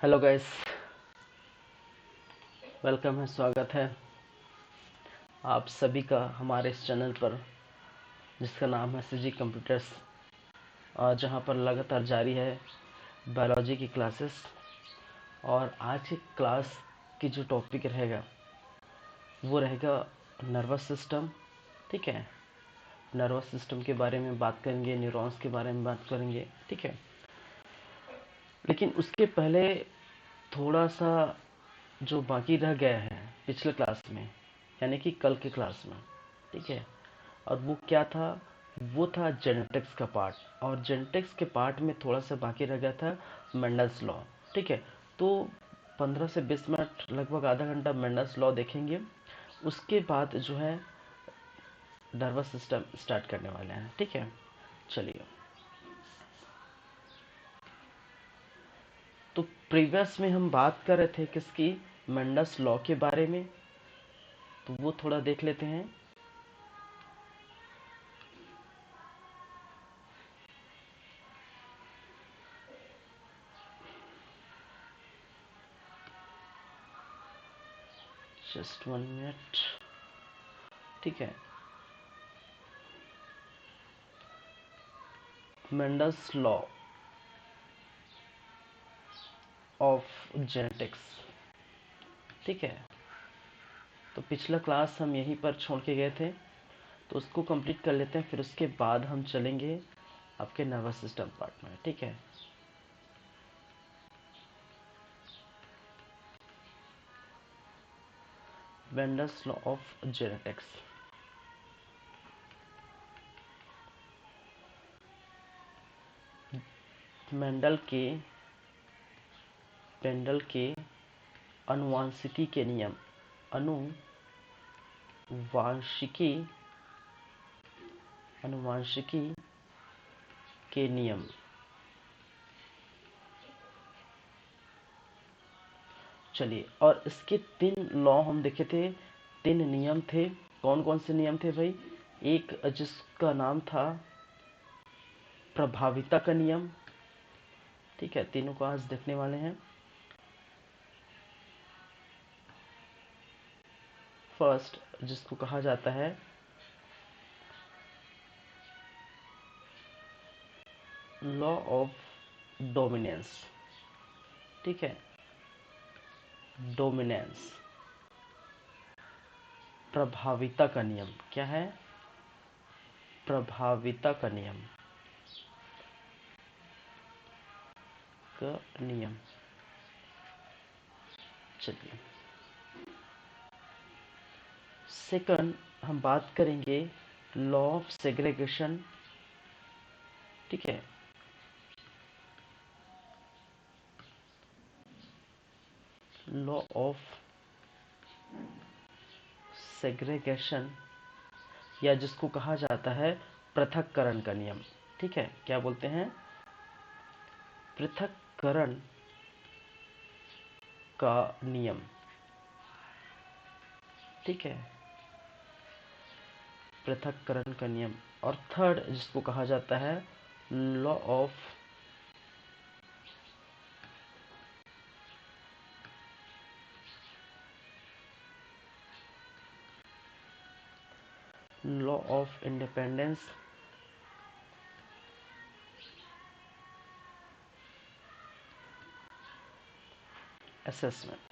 Hello guys, welcome है, स्वागत है आप सभी का हमारे इस चैनल पर जिसका नाम है सीजी कंप्यूटर्स, और जहां पर लगातार जारी है बायोलॉजी की क्लासेस। और आज की क्लास की जो टॉपिक रहेगा वो रहेगा नर्वस सिस्टम। ठीक है, नर्वस सिस्टम के बारे में बात करेंगे, न्यूरॉन्स के बारे में बात करेंगे। ठीक है, लेकिन उसके पहले थोड़ा सा जो बाकी रह गया है पिछले क्लास में, यानी कि कल के क्लास में। ठीक है, और वो क्या था? वो था जेनेटिक्स का पार्ट, और जेनेटिक्स के पार्ट में थोड़ा सा बाकी रह गया था मेंडल्स लॉ। ठीक है, तो 15 से 20 मिनट, लगभग आधा घंटा मेंडल्स लॉ देखेंगे। उसके बाद जो है नर्वस सिस्टम स्टार्ट करने वाले हैं। ठीक है, चलिए। तो प्रीवियस में हम बात कर रहे थे किसकी? मेंडल्स लॉ के बारे में। तो वो थोड़ा देख लेते हैं। Just 1 minute. ठीक है, मेंडल्स लॉ ऑफ जेनेटिक्स। ठीक है, तो पिछला क्लास हम यहीं पर छोड़ के गए थे, तो उसको कंप्लीट कर लेते हैं, फिर उसके बाद हम चलेंगे आपके नर्वस सिस्टम पार्ट में। ठीक है, Mendel's law of genetics. Mendel के पेंडल के अनुवांशिकी के नियम, अनुवांशिकी अनुवांशिकी के नियम। चलिए, और इसके 3 लॉ हम देखे थे, 3 नियम थे। कौन कौन से नियम थे भाई? एक जिसका नाम था प्रभाविता का नियम। ठीक है, तीनों को आज देखने वाले हैं। फर्स्ट, जिसको कहा जाता है लॉ ऑफ डोमिनेंस। ठीक है, डोमिनेंस, प्रभाविता का नियम। क्या है? प्रभाविता का नियम का नियम। चलिए, सेकंड हम बात करेंगे लॉ ऑफ सेग्रीगेशन। ठीक है, लॉ ऑफ सेग्रीगेशन, या जिसको कहा जाता है पृथक्करण का नियम। ठीक है, क्या बोलते हैं? पृथक्करण का नियम। ठीक है, पृथक्करण का नियम। और थर्ड, जिसको कहा जाता है लॉ ऑफ इंडिपेंडेंस असेसमेंट,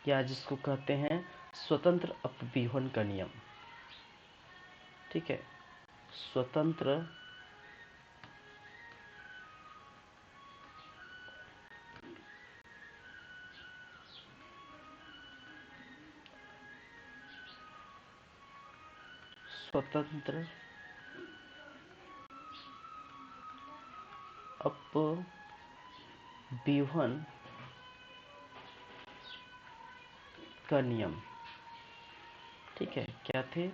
या जिसको कहते हैं स्वतंत्र अपव्यूहन का नियम। ठीक है, स्वतंत्र स्वतंत्र अपव्यूहन का नियम। ठीक है, क्या थे?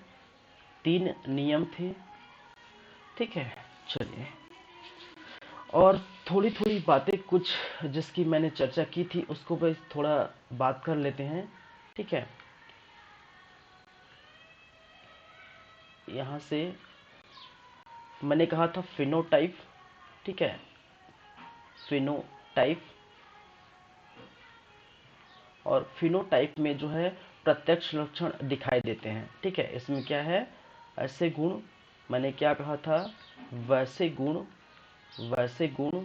3 नियम थे। ठीक है, चलिए, और थोड़ी थोड़ी बातें कुछ जिसकी मैंने चर्चा की थी उसको बस थोड़ा बात कर लेते हैं। ठीक है, यहाँ से मैंने कहा था फिनोटाइप, ठीक है, फिनोटाइप। और फिनोटाइप में जो है प्रत्यक्ष लक्षण दिखाई देते हैं। ठीक है, इसमें क्या है, ऐसे गुण, मैंने क्या कहा था, वैसे गुण, वैसे गुण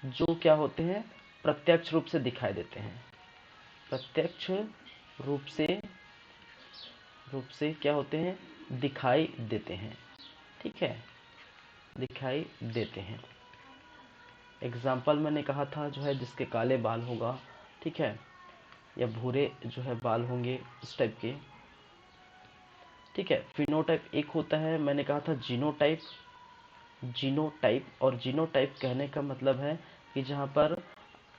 जो क्या होते हैं, प्रत्यक्ष रूप से दिखाई देते हैं। प्रत्यक्ष रूप से क्या होते हैं, दिखाई देते हैं। ठीक है, दिखाई देते हैं। एग्जाम्पल मैंने कहा था जो है, जिसके काले बाल होगा, ठीक है, या भूरे जो है बाल होंगे, इस टाइप के। ठीक है, फिनोटाइप एक होता है, मैंने कहा था जीनोटाइप। जीनोटाइप, और जीनोटाइप कहने का मतलब है कि जहाँ पर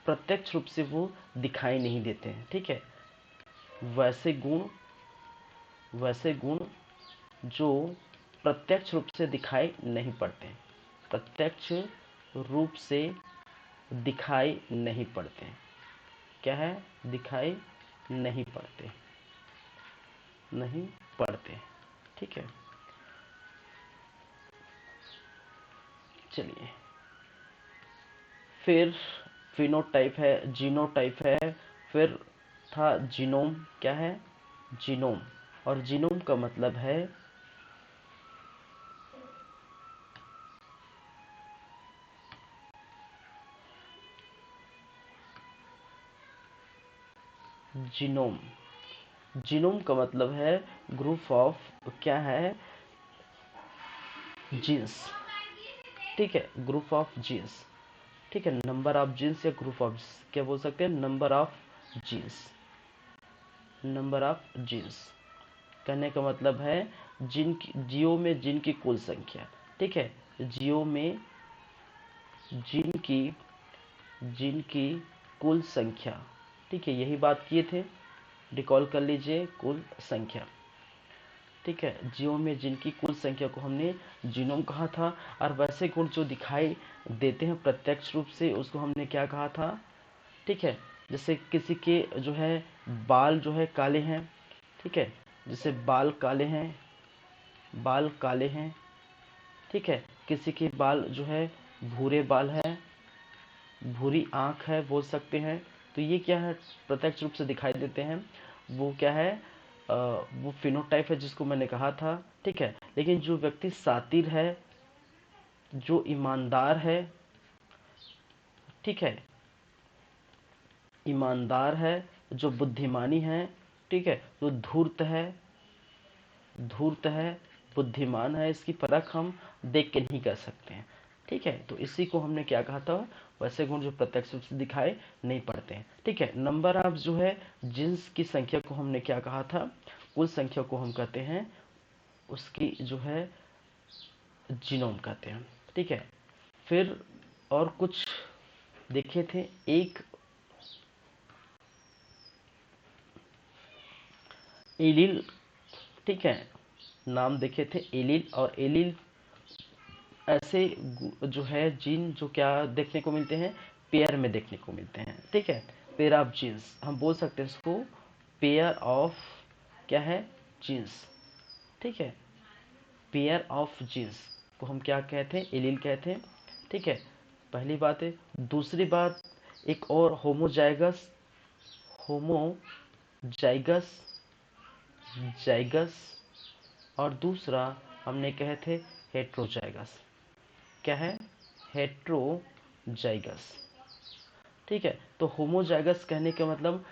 प्रत्यक्ष रूप से वो दिखाई नहीं देते हैं। ठीक है, वैसे गुण जो प्रत्यक्ष रूप से दिखाई नहीं पड़ते, प्रत्यक्ष रूप से दिखाई नहीं पड़ते। क्या है, दिखाई नहीं पड़ते, नहीं पड़ते। ठीक है, चलिए, फिर फिनोटाइप है, जीनोटाइप है, फिर था जीनोम। क्या है, जीनोम। और जीनोम का मतलब है जीनोम, जीनोम का मतलब है ग्रुप ऑफ, क्या है, जीन्स। ठीक है, ग्रुप ऑफ जीन्स। ठीक है, नंबर ऑफ जीन्स या ग्रुप ऑफ, क्या बोल सकते हैं, number of genes. Number of genes कहने का मतलब है जिन जियो में जिन की कुल संख्या। ठीक है, जियो में जिन की कुल संख्या। ठीक है, यही बात किए थे, रिकॉल कर लीजिए, कुल संख्या। ठीक है, जीवों में जिनकी कुल संख्या को हमने जीनोम कहा था। और वैसे गुण जो दिखाई देते हैं प्रत्यक्ष रूप से, उसको हमने क्या कहा था। ठीक है, जैसे किसी के जो है बाल जो है काले हैं। ठीक है, जैसे बाल काले हैं, बाल काले हैं। ठीक है, किसी के बाल जो है भूरे बाल है, भूरी आंख है बोल सकते हैं। तो ये क्या है, प्रत्यक्ष रूप से दिखाई देते हैं। वो क्या है, वो फिनोटाइप है जिसको मैंने कहा था। ठीक है, लेकिन जो व्यक्ति सातिर है, जो ईमानदार है, ठीक है, ईमानदार है, जो बुद्धिमानी है, ठीक है, जो धूर्त है, धूर्त है, बुद्धिमान है, इसकी परख हम देख के नहीं कर सकते हैं। ठीक है, तो इसी को हमने क्या कहा था, वैसे गुण जो प्रत्यक्ष रूप से दिखाई नहीं पड़ते हैं। ठीक है, नंबर ऑफ जो है जिन्स की संख्या को हमने क्या कहा था, कुल संख्या को हम कहते हैं उसकी जो है जीनोम कहते हैं। ठीक है, फिर और कुछ देखे थे, एक एलील। ठीक है, नाम देखे थे एलील। और एलील ऐसे जो है जीन जो क्या देखने को मिलते हैं, पेयर में देखने को मिलते हैं। ठीक है, पेयर ऑफ जीन्स हम बोल सकते हैं इसको, पेयर ऑफ क्या है, जीन्स। ठीक है, पेयर ऑफ जीन्स को हम क्या कहते हैं, एलील कहते हैं। ठीक है, पहली बात है। दूसरी बात, एक और होमोजाइगस, होमोजाइगस, जाइगस। और दूसरा हमने कहे थे हेट्रोजाइगस। क्या है, हेट्रोजाइगस। ठीक है, तो होमोजाइगस कहने का मतलब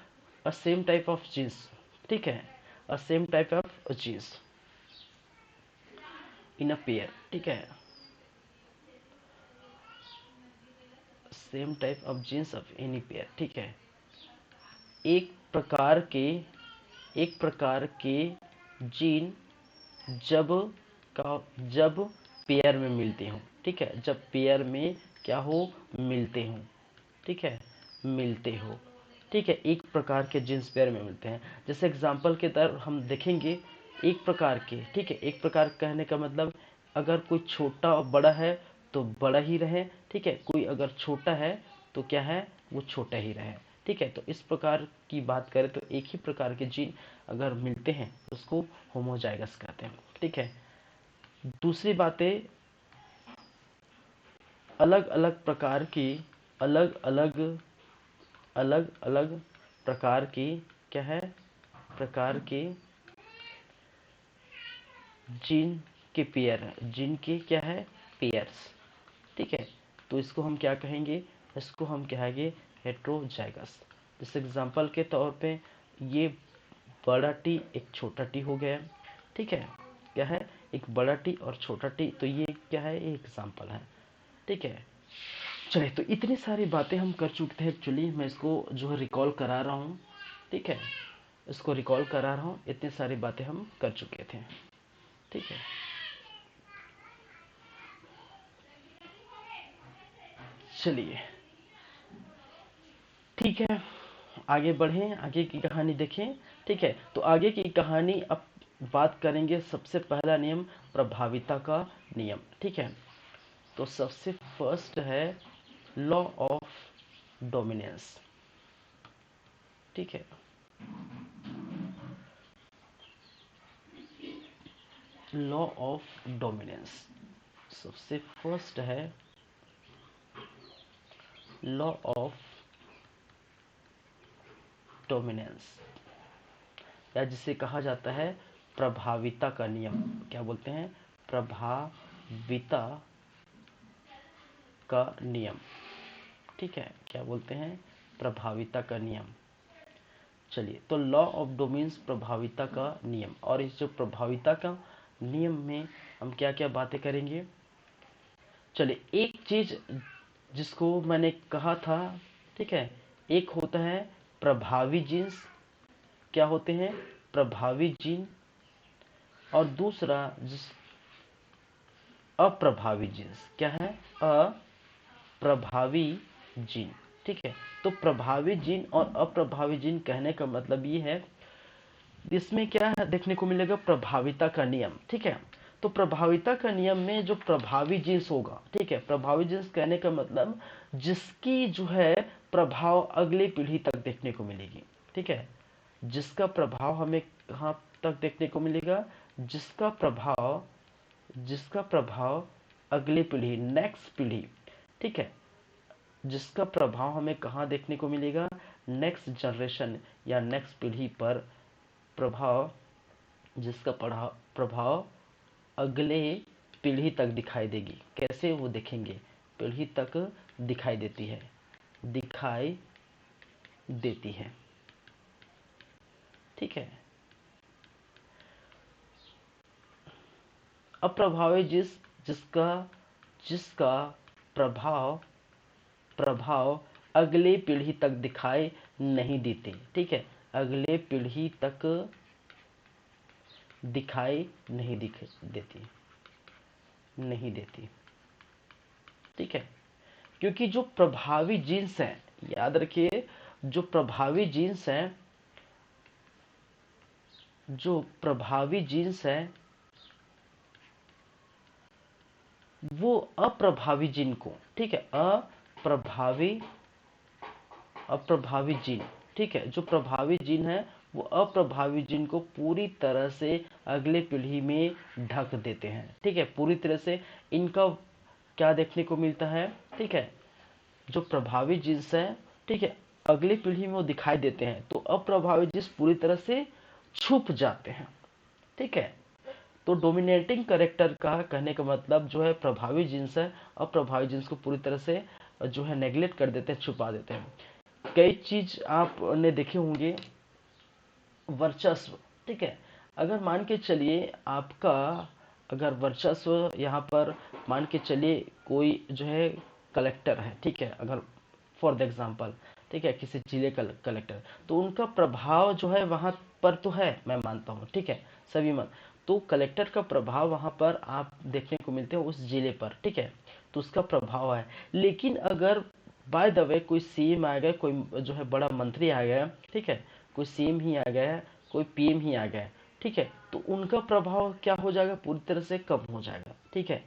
a same type of genes. ठीक है, a same type of genes in a pair. ठीक है, same type of genes of any pair. ठीक है, एक प्रकार के, एक प्रकार के जीन जब का, जब पेयर में मिलते हो। ठीक है, जब पेयर में क्या हो, मिलते हो। ठीक है, मिलते हो। ठीक है, एक प्रकार के जीन्स पेयर में मिलते हैं। जैसे एग्जांपल के तरह हम देखेंगे, एक प्रकार के। ठीक है, एक प्रकार कहने का मतलब अगर कोई छोटा और बड़ा है तो बड़ा ही रहे। ठीक है, कोई अगर छोटा है तो क्या है, वो छोटा ही रहे। ठीक है, तो इस प्रकार की बात करें तो एक ही प्रकार के जीन अगर मिलते हैं तो उसको होमोजाइगस कहते हैं। ठीक है, दूसरी बातें, अलग अलग प्रकार की अलग अलग अलग अलग प्रकार की क्या है, प्रकार की जीन के पेयर है, जीन के क्या है, पेयर्स। ठीक है, तो इसको हम क्या कहेंगे, इसको हम कहेंगे हेट्रोजाइगस। जैसे एग्जांपल के तौर पे ये बड़ा टी एक छोटा टी हो गया। ठीक है, क्या है, एक बड़ा टी और छोटा टी, तो ये क्या है, एक एग्जांपल है। ठीक है, चलिए, तो इतनी सारी बातें हम कर चुके थे। एक्चुअली मैं इसको जो है रिकॉल करा रहा हूँ। ठीक है, इसको रिकॉल करा रहा हूँ, इतनी सारी बातें हम कर चुके थे। ठीक है, चलिए ठीक है, आगे बढ़ें, आगे की कहानी देखें। ठीक है, तो आगे की कहानी अब बात करेंगे। सबसे पहला नियम प्रभाविता का नियम। ठीक है, तो सबसे फर्स्ट है लॉ ऑफ डोमिनेंस। ठीक है, लॉ ऑफ डोमिनेंस सबसे फर्स्ट है लॉ ऑफ डोमिनेंस, या जिसे कहा जाता है प्रभाविता का नियम। क्या बोलते हैं, प्रभाविता का नियम। ठीक है, क्या बोलते हैं, प्रभाविता का नियम। चलिए, तो लॉ ऑफ डोमेन्स प्रभाविता का नियम, और इस जो प्रभाविता का नियम में हम क्या क्या बातें करेंगे। चलिए, एक चीज जिसको मैंने कहा था, ठीक है, एक होता है प्रभावी जीन्स। क्या होते हैं, प्रभावी जीन, और दूसरा जिस अप्रभावी जीन्स। क्या है, अप्रभावी जीन। ठीक है, तो प्रभावी जीन और अप्रभावी जीन कहने का मतलब ये है, इसमें क्या देखने को मिलेगा, प्रभाविता का नियम। ठीक है, तो प्रभाविता का नियम में जो प्रभावी जीन्स होगा, ठीक है, प्रभावी जीन्स कहने का मतलब जिसकी जो है प्रभाव अगली पीढ़ी तक देखने को मिलेगी। ठीक है, जिसका प्रभाव हमें कहाँ तक देखने को मिलेगा, जिसका प्रभाव अगली पीढ़ी, नेक्स्ट पीढ़ी। ठीक है, जिसका प्रभाव हमें कहाँ देखने को मिलेगा, नेक्स्ट जनरेशन या नेक्स्ट पीढ़ी पर प्रभाव, जिसका प्रभाव अगले पीढ़ी तक दिखाई देगी। कैसे वो देखेंगे, पीढ़ी तक दिखाई देती है, दिखाई देती है। ठीक है, अप्रभावी जिसका जिसका प्रभाव प्रभाव अगले पीढ़ी तक दिखाई नहीं देते। ठीक है, अगले पीढ़ी तक दिखाई नहीं देती। ठीक है, क्योंकि जो प्रभावी जीन्स हैं, याद रखिए, जो प्रभावी जीन्स हैं, जो प्रभावी जीन्स है वो अप्रभावी जीन को, ठीक है, अप्रभावी जीन, ठीक है, जो प्रभावी जीन है वो अप्रभावी जीन को पूरी तरह से अगले पीढ़ी में ढक देते हैं। ठीक है, पूरी तरह से इनका क्या देखने को मिलता है। ठीक है, जो प्रभावी जीन्स है, ठीक है, अगली पीढ़ी में वो दिखाई देते हैं, तो अप्रभावी जीन्स पूरी तरह से छुप जाते हैं। ठीक है, तो डोमिनेटिंग करेक्टर का कहने का मतलब जो है प्रभावी जीन्स है, अप्रभावी जीन्स को पूरी तरह से जो है नेग्लेक्ट कर देते हैं, छुपा देते हैं। कई चीज आपने देखे होंगे, वर्चस्व। ठीक है, अगर मान के चलिए आपका, अगर वर्चस्व यहाँ पर मान के चलिए कोई जो है कलेक्टर है। ठीक है, अगर फॉर द एग्जाम्पल, ठीक है, किसी जिले का कलेक्टर, तो उनका प्रभाव जो है वहां पर तो है, मैं मानता हूँ। ठीक है, सभी मन, तो कलेक्टर का प्रभाव वहां पर आप देखने को मिलते हैं उस जिले पर। ठीक है, तो उसका प्रभाव है। लेकिन अगर बाय द वे कोई सीएम आ गया, कोई जो है बड़ा मंत्री आ गया, ठीक है, कोई सीएम ही आ गया, कोई पीएम ही आ गया, ठीक है, तो उनका प्रभाव क्या हो जाएगा, पूरी तरह से कम हो जाएगा। ठीक है,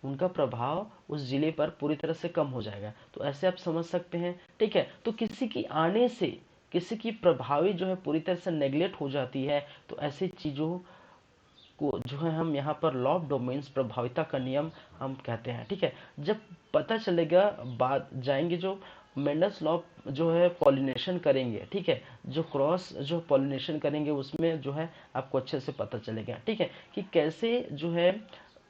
उनका प्रभाव उस जिले पर पूरी तरह से कम हो जाएगा। तो ऐसे आप समझ सकते हैं। ठीक है, तो किसी की आने से किसी की प्रभावी जो है पूरी तरह से नेग्लेक्ट हो जाती है, तो ऐसी चीजों जिसको जो है हम यहाँ पर लॉ ऑफ डोमेन्स, प्रभाविता का नियम हम कहते हैं। ठीक है, जब पता चलेगा, बात जाएंगे जो मेंडल्स लॉ जो है पॉलिनेशन करेंगे, ठीक है, जो क्रॉस जो पॉलिनेशन करेंगे उसमें जो है आपको अच्छे से पता चलेगा, ठीक है, कि कैसे जो है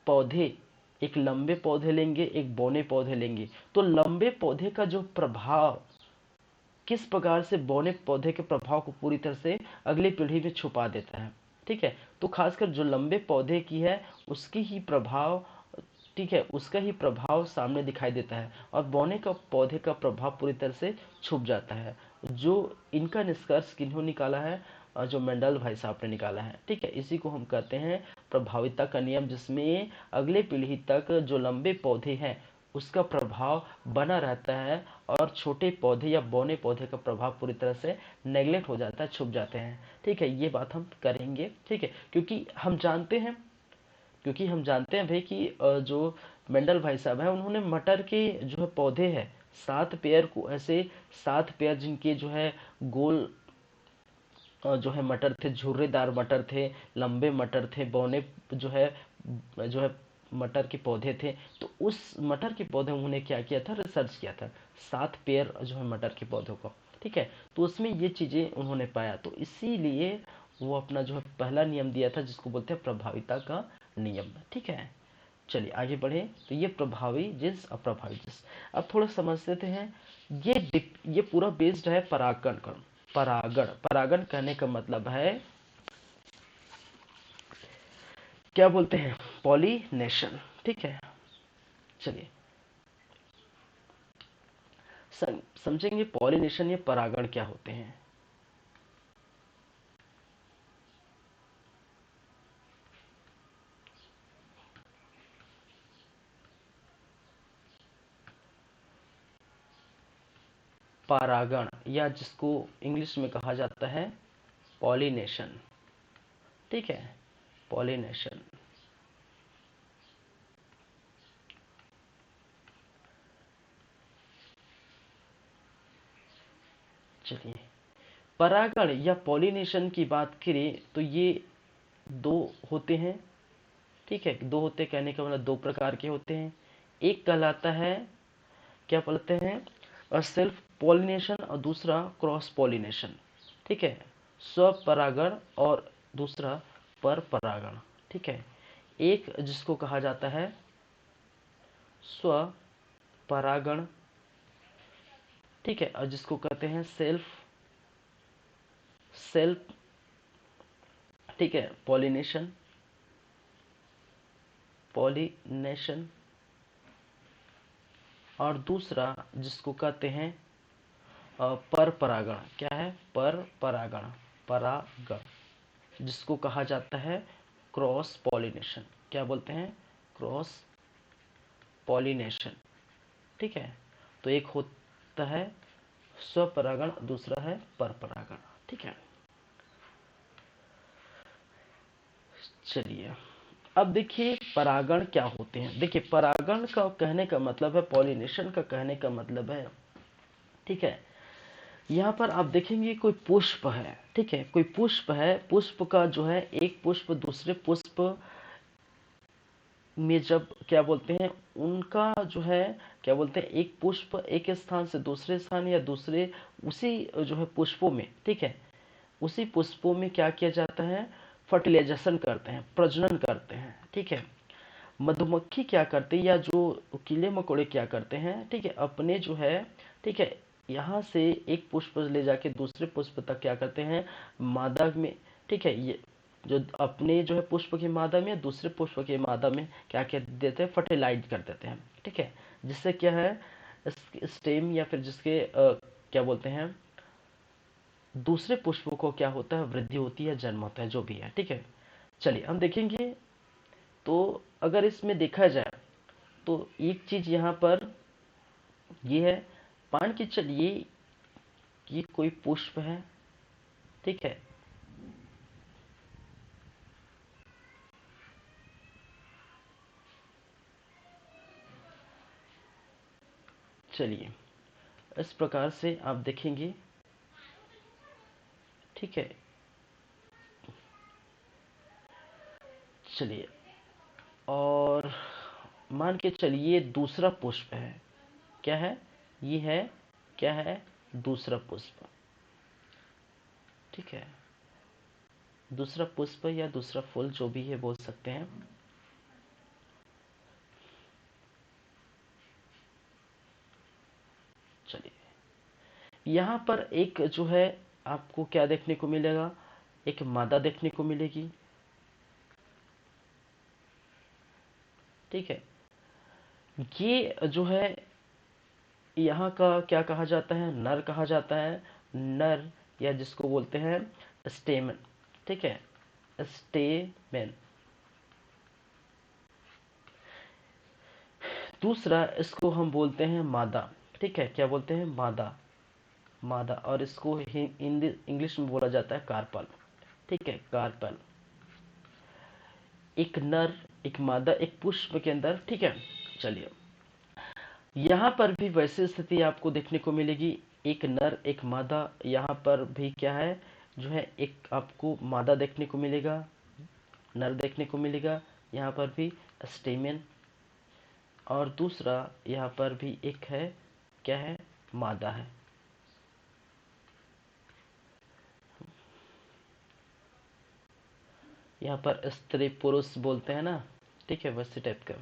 पौधे, एक लंबे पौधे लेंगे, एक बौने पौधे लेंगे, तो लंबे पौधे का जो प्रभाव किस प्रकार से बौने पौधे के प्रभाव को पूरी तरह से अगली पीढ़ी में छुपा देता है। ठीक है, तो खासकर जो लंबे पौधे की है उसकी ही प्रभाव, ठीक है, उसका ही प्रभाव सामने दिखाई देता है और बौने का पौधे का प्रभाव पूरी तरह से छुप जाता है। जो इनका निष्कर्ष किन्हों निकाला है, जो मेंडल भाई साहब ने निकाला है। ठीक है, इसी को हम कहते हैं प्रभाविता का नियम, जिसमें अगले पीढ़ी तक जो लंबे पौधे हैं उसका प्रभाव बना रहता है और छोटे पौधे या बौने पौधे का प्रभाव पूरी तरह से नेग्लेक्ट हो जाता है, छुप जाते हैं। ठीक है, ये बात हम करेंगे। ठीक है, क्योंकि हम जानते हैं भाई कि जो मेंडल भाई साहब हैं उन्होंने मटर के जो है पौधे हैं 7 पेयर को, ऐसे 7 पेयर जिनके जो है गोल जो है मटर थे, झुर्रेदार मटर थे, लंबे मटर थे, बौने जो है मटर के पौधे थे, तो उस मटर के पौधे उन्होंने क्या किया था, रिसर्च किया था 7 पेयर जो है मटर के पौधों को। ठीक है, तो उसमें ये चीजें उन्होंने पाया, तो इसीलिए वो अपना जो है पहला नियम दिया था जिसको बोलते हैं प्रभाविता का नियम। ठीक है, चलिए आगे बढ़े। तो ये प्रभावी जिन्स, अप्रभावी जिन्स। अब थोड़ा समझ लेते हैं। ये पूरा बेस्ड है परागण पर। परागण कहने का मतलब है, क्या बोलते हैं, पॉलिनेशन। ठीक है, चलिए समझेंगे पॉलिनेशन या परागण क्या होते हैं। परागण, या जिसको इंग्लिश में कहा जाता है पॉलिनेशन। ठीक है, पॉलिनेशन। चलिए, परागण या पॉलिनेशन की बात करें तो ये दो होते हैं। ठीक है, दो होते कहने का मतलब दो प्रकार के होते हैं। एक कहलाता है, क्या बोलते हैं, और सेल्फ पॉलिनेशन, और दूसरा क्रॉस पॉलिनेशन। ठीक है, स्वपरागण और दूसरा पर परागण। ठीक है, एक जिसको कहा जाता है स्वपरागण, ठीक है, और जिसको कहते हैं सेल्फ सेल्फ ठीक है, पॉलिनेशन, पॉलिनेशन, और दूसरा जिसको कहते हैं पर परागण। क्या है, पर परागण, परागण, जिसको कहा जाता है क्रॉस पॉलिनेशन। क्या बोलते हैं, क्रॉस पॉलिनेशन। ठीक है, तो एक होता है स्वपरागण, दूसरा है पर परागण। ठीक है, चलिए अब देखिए परागण क्या होते हैं। देखिए परागण का कहने का मतलब है, पॉलिनेशन का कहने का मतलब है, ठीक है, यहाँ पर आप देखेंगे कोई पुष्प है, ठीक है, कोई पुष्प है, पुष्प का जो है एक पुष्प दूसरे पुष्प में जब क्या बोलते हैं उनका जो है, क्या बोलते हैं, एक पुष्प एक स्थान से दूसरे स्थान या दूसरे उसी जो है पुष्पों में, ठीक है, उसी पुष्पों में क्या किया जाता है, फर्टिलाइजेशन करते हैं, प्रजनन करते हैं। ठीक है, मधुमक्खी क्या करते हैं या जो कीड़े मकोड़े क्या करते हैं, ठीक है, अपने जो है, ठीक है, यहाँ से एक पुष्प ले जाके दूसरे पुष्प तक क्या करते हैं, मादा में, ठीक है, ये जो अपने जो है पुष्प की मादा में दूसरे पुष्प की मादा में क्या कर देते हैं, फर्टिलाइज कर देते हैं। ठीक है, जिससे क्या है, स्टेम या फिर जिसके क्या बोलते हैं दूसरे पुष्प को क्या होता है, वृद्धि होती है, जन्म होता है, जो भी है। ठीक है, चलिए हम देखेंगे। तो अगर इसमें देखा जाए तो एक चीज यहाँ पर ये है, मान के चलिए ये कोई पुष्प है, ठीक है, चलिए इस प्रकार से आप देखेंगे, ठीक है, चलिए, और मान के चलिए दूसरा पुष्प है। क्या है ये? है क्या है? दूसरा पुष्प। ठीक है, दूसरा पुष्प या दूसरा फूल जो भी है बोल सकते हैं। चलिए, यहाँ पर एक जो है आपको क्या देखने को मिलेगा? एक मादा देखने को मिलेगी। ठीक है, ये जो है यहाँ का क्या कहा जाता है? नर कहा जाता है। नर, या जिसको बोलते हैं स्टेमन। ठीक है, स्टेमन। दूसरा इसको हम बोलते हैं मादा। ठीक है, क्या बोलते हैं? मादा। मादा, और इसको हिंदी इंग्लिश में बोला जाता है कार्पल। ठीक है, कार्पल। एक नर, एक मादा, एक पुष्प के अंदर। ठीक है, चलिए, यहाँ पर भी वैसी स्थिति आपको देखने को मिलेगी। एक नर एक मादा। यहाँ पर भी क्या है जो है, एक आपको मादा देखने को मिलेगा, नर देखने को मिलेगा। यहाँ पर भी स्टेमेन, और दूसरा यहाँ पर भी एक है, क्या है? मादा है। यहाँ पर स्त्री पुरुष बोलते हैं ना। ठीक है, वैसे टाइप का,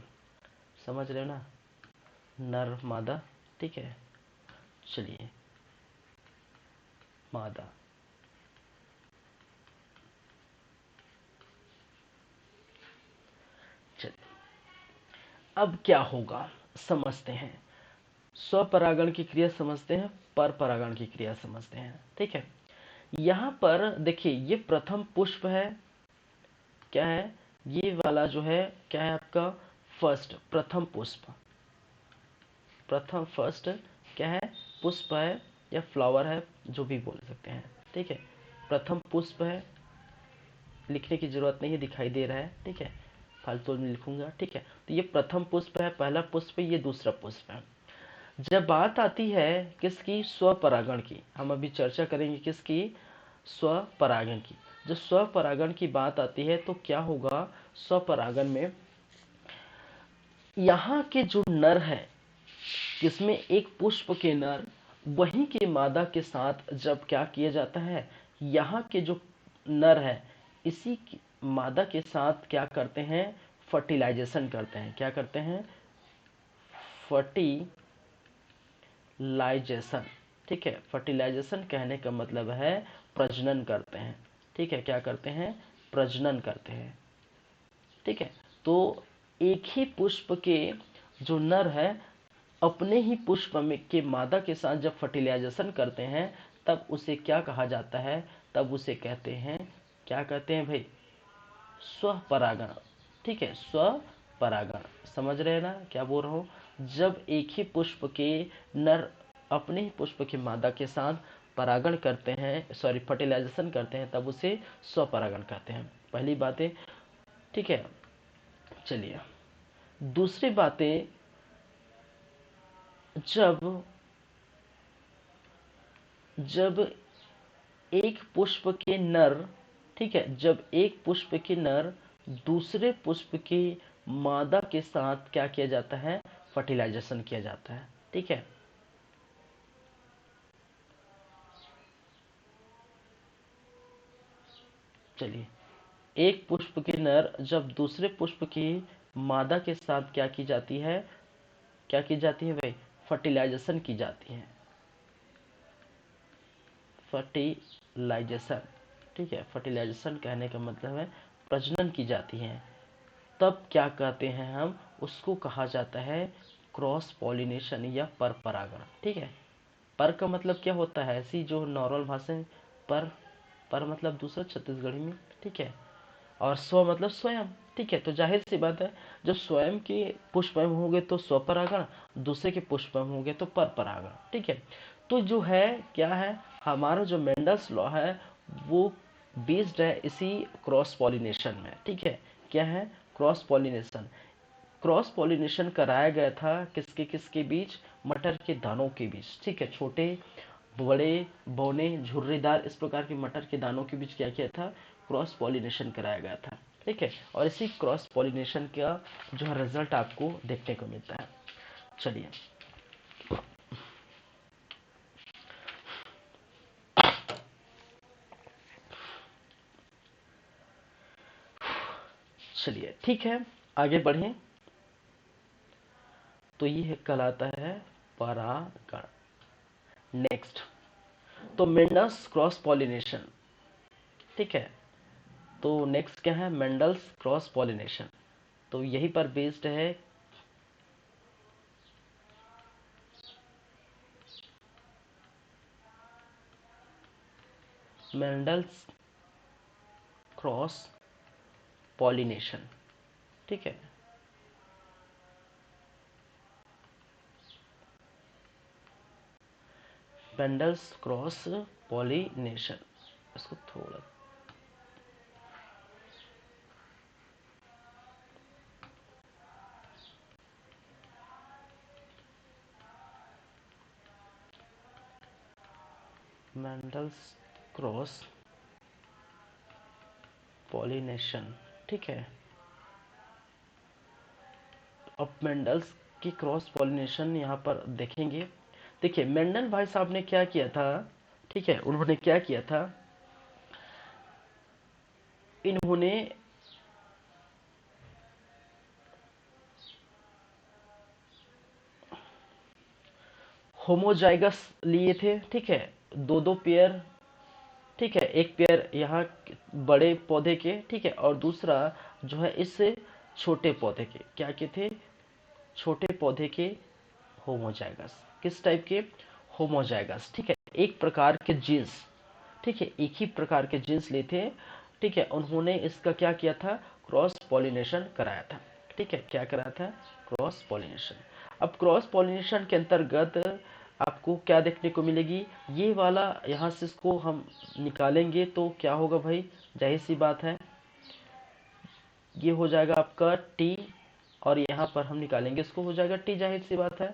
समझ रहे हो ना? नर मादा। ठीक है, चलिए, मादा। चलिए, अब क्या होगा समझते हैं। स्वपरागण की क्रिया समझते हैं, पर परागण की क्रिया समझते हैं। ठीक है, यहाँ पर देखिए, ये प्रथम पुष्प है। क्या है ये वाला जो है? क्या है आपका? फर्स्ट, प्रथम पुष्प। प्रथम, फर्स्ट क्या है? पुष्प है या फ्लावर है, जो भी बोल सकते हैं। ठीक है, प्रथम पुष्प है। लिखने की जरूरत नहीं है, दिखाई दे रहा है। ठीक है, फालतू में लिखूंगा। ठीक है, तो ये प्रथम पुष्प है, पहला पुष्प, ये दूसरा पुष्प है। जब बात आती है किसकी? स्वपरागण की। हम अभी चर्चा करेंगे किसकी? स्वपरागण की। जब स्वपरागण की बात आती है तो क्या होगा स्वपरागण में? यहाँ के जो नर है, किसमें? एक पुष्प के नर वहीं के मादा के साथ जब क्या किया जाता है, यहाँ के जो नर है इसी मादा के साथ क्या करते हैं? फर्टिलाइजेशन करते हैं। क्या करते हैं? फर्टिलाइजेशन। ठीक है, फर्टिलाइजेशन कहने का मतलब है प्रजनन करते हैं। ठीक है, क्या करते हैं? प्रजनन करते हैं। ठीक है, तो एक ही पुष्प के जो नर है अपने ही पुष्प में के मादा के साथ जब फर्टिलाइजेशन करते हैं तब उसे क्या कहा जाता है? तब उसे कहते हैं, क्या कहते हैं भाई? स्वपरागण। ठीक है, स्वपरागण। समझ रहे हैं ना क्या बोल रहा हूँ? जब एक ही पुष्प के नर अपने ही पुष्प के मादा के साथ परागण करते हैं, सॉरी फर्टिलाइजेशन करते हैं, तब उसे स्वपरागण कहते हैं। पहली बातें। ठीक है, चलिए, दूसरी बातें। जब जब एक पुष्प के नर, ठीक है, जब एक पुष्प के नर दूसरे पुष्प के मादा के साथ क्या किया जाता है? फर्टिलाइजेशन किया जाता है। ठीक है, चलिए, एक पुष्प के नर जब दूसरे पुष्प की मादा के साथ क्या की जाती है? क्या की जाती है भाई? फर्टिलाइजेशन की जाती है। फर्टिलाइजेशन। ठीक है, फर्टिलाइजेशन कहने का मतलब है प्रजनन की जाती है। तब क्या कहते हैं हम? उसको कहा जाता है क्रॉस पॉलिनेशन या पर परागण। ठीक है, पर का मतलब क्या होता है? ऐसी जो नॉर्मल भाषा में, पर मतलब दूसरा छत्तीसगढ़ी में। ठीक है, और स्व मतलब स्वयं। ठीक है, तो जाहिर सी बात है जब स्वयं के पुष्प में होंगे तो स्वपरागण, दूसरे के पुष्प में होंगे तो पर परागण। ठीक है, तो जो है क्या है, हमारा जो मेंडल्स लॉ है वो बेस्ड है इसी क्रॉस पॉलिनेशन में। ठीक है, क्या है? Cross pollination. क्रॉस पॉलिनेशन कराया गया था किसके किसके बीच? मटर के दानों के बीच। ठीक है, छोटे बड़े बौने झुर्रीदार इस प्रकार के मटर के दानों के बीच क्या किया था? क्रॉस पॉलिनेशन कराया गया था। ठीक है, और इसी क्रॉस पॉलिनेशन का जो है रिजल्ट आपको देखने को मिलता है। चलिए, चलिए ठीक है, आगे बढ़ें। तो ये कहलाता है परागण। नेक्स्ट, तो मेंडल्स क्रॉस पॉलिनेशन, ठीक है। तो नेक्स्ट क्या है, मेंडल्स क्रॉस पॉलिनेशन। तो यही पर बेस्ड है मेंडल्स क्रॉस पॉलिनेशन, ठीक है। मेंडल्स क्रॉस पॉलिनेशन, इसको थोड़ा मेंडल्स क्रॉस पॉलिनेशन, ठीक है। अब मेंडल्स की क्रॉस पॉलिनेशन यहाँ पर देखेंगे। देखिए, मेंडल भाई साहब ने क्या किया था, ठीक है, उन्होंने क्या किया था, इन्होंने होमोजाइगस लिए थे, ठीक है, दो दो पेयर, ठीक है, एक पेयर यहाँ बड़े पौधे के, ठीक है, और दूसरा जो है इससे छोटे पौधे के, क्या के थे, छोटे पौधे के होमोजाइगस। किस टाइप के, होमोजाइगस, ठीक है, एक प्रकार के जीन्स, ठीक है, एक ही प्रकार के जीन्स लेते हैं, ठीक है। उन्होंने इसका क्या किया था, क्रॉस पॉलिनेशन कराया था, ठीक है, क्या कराया था, क्रॉस पॉलिनेशन। अब क्रॉस पॉलिनेशन के अंतर्गत आपको क्या देखने को मिलेगी, ये वाला यहाँ से इसको हम निकालेंगे तो क्या होगा भाई, जाहिर सी बात है, ये हो जाएगा आपका टी, और यहाँ पर हम निकालेंगे इसको, हो जाएगा टी, जाहिर सी बात है,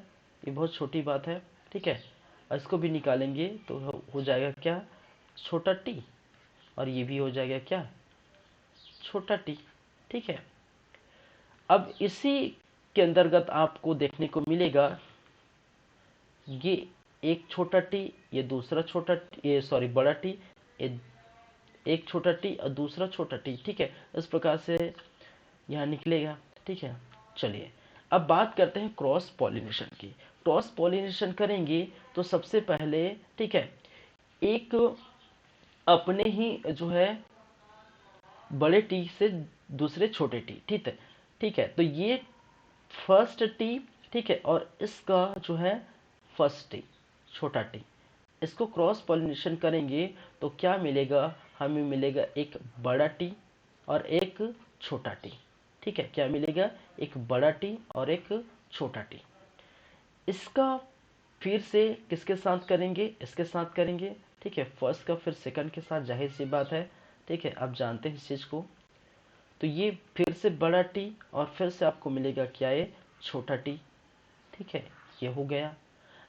ये बहुत छोटी बात है, ठीक है। और इसको भी निकालेंगे तो हो जाएगा क्या, छोटा टी, और ये भी हो जाएगा क्या, छोटा टी, ठीक है। अब इसी के अंतर्गत आपको देखने को मिलेगा, ये एक छोटा टी, ये दूसरा छोटा, ये सॉरी बड़ा टी, ये एक छोटा टी और दूसरा छोटा टी, ठीक है, इस प्रकार से यहाँ निकलेगा, ठीक है। चलिए, अब बात करते हैं क्रॉस पॉलिनेशन की। क्रॉस पॉलिनेशन करेंगे तो सबसे पहले, ठीक है, एक अपने ही जो है बड़े टी से दूसरे छोटे टी, ठीक है, ठीक है, तो ये फर्स्ट टी, ठीक है, और इसका जो है फर्स्ट टी, छोटा टी, इसको क्रॉस पॉलिनेशन करेंगे तो क्या मिलेगा, हमें मिलेगा एक बड़ा टी और एक छोटा टी, ठीक है, क्या मिलेगा, एक बड़ा टी और एक छोटा टी। इसका फिर से किसके साथ करेंगे, इसके साथ करेंगे, ठीक है, फर्स्ट का फिर सेकंड के साथ, जाहिर सी बात है, ठीक है, आप जानते हैं इस चीज को। तो ये फिर से बड़ा टी और फिर से आपको मिलेगा क्या, ये छोटा टी, ठीक है, ये हो गया।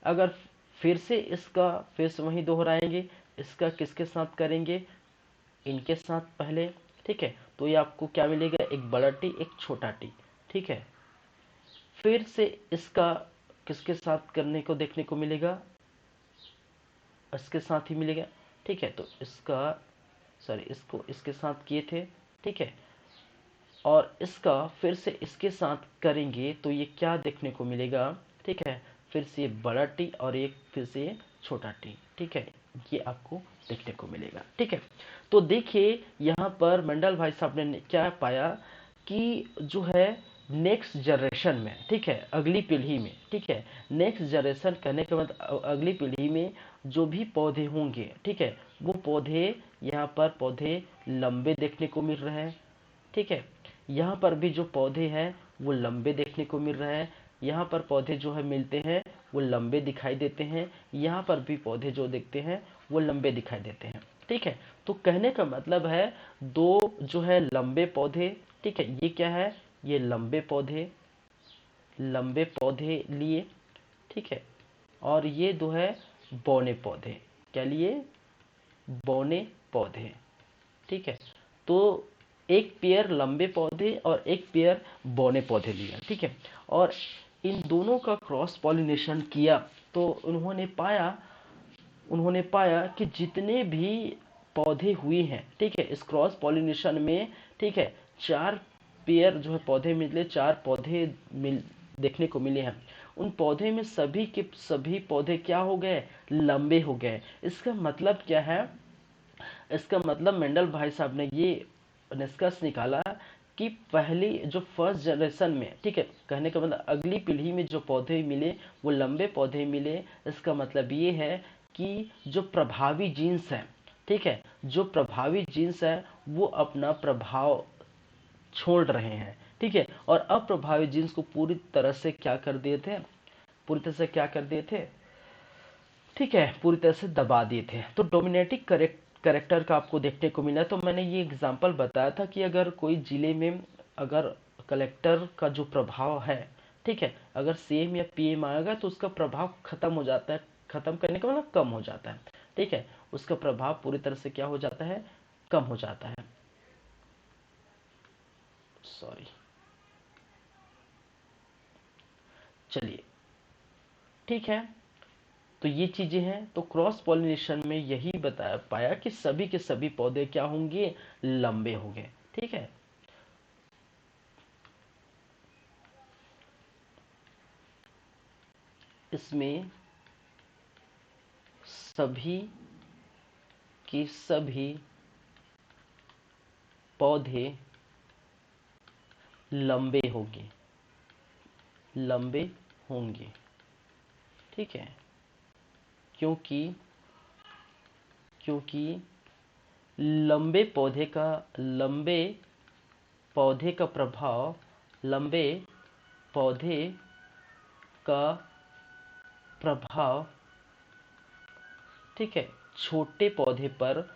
अगर फिर से इसका फिर से वही दोहराएंगे, इसका किसके साथ करेंगे, इनके साथ पहले, ठीक है, तो ये आपको क्या मिलेगा, एक बड़ा टी एक छोटा टी, ठीक है। फिर से इसका किसके साथ करने को देखने को मिलेगा, इसके साथ ही मिलेगा, ठीक है, तो इसका सॉरी इसको इसके साथ किए थे, ठीक है, और इसका फिर से इसके साथ करेंगे तो ये क्या देखने को मिलेगा, ठीक है, फिर से ये बड़ा टी और एक फिर से ये छोटा टी, ठीक है, ये आपको देखने को मिलेगा, ठीक है। तो देखिए यहाँ पर मंडल भाई साहब ने क्या पाया कि जो है नेक्स्ट जनरेशन में, ठीक है, अगली पीढ़ी में, ठीक है, नेक्स्ट जनरेशन कहने के बाद अगली पीढ़ी में जो भी पौधे होंगे, ठीक है, वो पौधे यहाँ पर पौधे लंबे देखने को मिल रहे हैं, ठीक है, यहाँ पर भी जो पौधे हैं वो लंबे देखने को मिल रहे हैं, यहाँ पर पौधे जो है मिलते हैं वो लंबे दिखाई देते हैं, यहाँ पर भी पौधे जो दिखते हैं वो लंबे दिखाई देते हैं, ठीक है। तो कहने का मतलब है दो जो है लंबे पौधे, ठीक है, ये क्या है, ये लंबे पौधे लिए, ठीक है, और ये दो है बौने पौधे, क्या लिए, बौने पौधे, ठीक है। तो एक पेयर लंबे पौधे और एक पेयर बौने पौधे लिए, ठीक है। और इन दोनों का क्रॉस पॉलिनेशन किया तो उन्होंने पाया कि जितने भी पौधे हुए हैं, ठीक है, इस क्रॉस पॉलिनेशन में, ठीक है, 4 पेयर जो है पौधे मिले, 4 पौधे देखने को मिले हैं। उन पौधे में सभी के सभी पौधे क्या हो गए, लंबे हो गए। इसका मतलब क्या है, इसका मतलब मेंडल भाई साहब ने ये निष्कर्ष निकाला कि पहली जो फर्स्ट जनरेशन में, ठीक है, कहने का मतलब अगली पीढ़ी में जो पौधे मिले वो लंबे पौधे मिले। इसका मतलब ये है कि जो प्रभावी जीन्स है, ठीक है, जो प्रभावी जीन्स है वो अपना प्रभाव छोड़ रहे हैं, ठीक है, और अप्रभावी जीन्स को पूरी तरह से क्या कर दिए थे, पूरी तरह से क्या कर दिए थे, ठीक है, पूरी तरह से दबा दिए थे। तो डोमिनेटिंग करेक्टर का आपको देखने को मिला। तो मैंने ये एग्जांपल बताया था कि अगर कोई जिले में अगर कलेक्टर का जो प्रभाव है, ठीक है, अगर सीएम या पीएम आएगा तो उसका प्रभाव खत्म हो जाता है, खत्म करने का मतलब कम हो जाता है, ठीक है, उसका प्रभाव पूरी तरह से क्या हो जाता है, कम हो जाता है। सॉरी, चलिए, ठीक है। तो ये चीजें हैं। तो क्रॉस पॉलिनेशन में यही बताया पाया कि सभी के सभी पौधे क्या होंगे, लंबे होंगे, ठीक है। इसमें सभी के सभी पौधे लंबे होंगे, लंबे होंगे, ठीक है, क्योंकि क्योंकि लंबे पौधे का लंबे पौधे का प्रभाव लंबे पौधे का प्रभाव, ठीक है, छोटे पौधे पर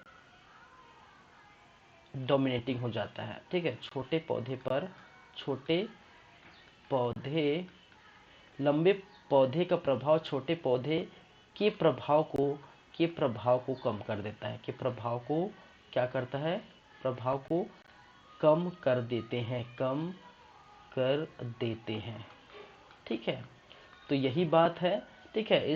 डोमिनेटिंग हो जाता है, ठीक है, छोटे पौधे पर, छोटे पौधे, लंबे पौधे का प्रभाव छोटे पौधे के प्रभाव को कम कर देता है, के प्रभाव को क्या करता है, प्रभाव को कम कर देते हैं, कम कर देते हैं, ठीक है। तो यही बात है, ठीक है।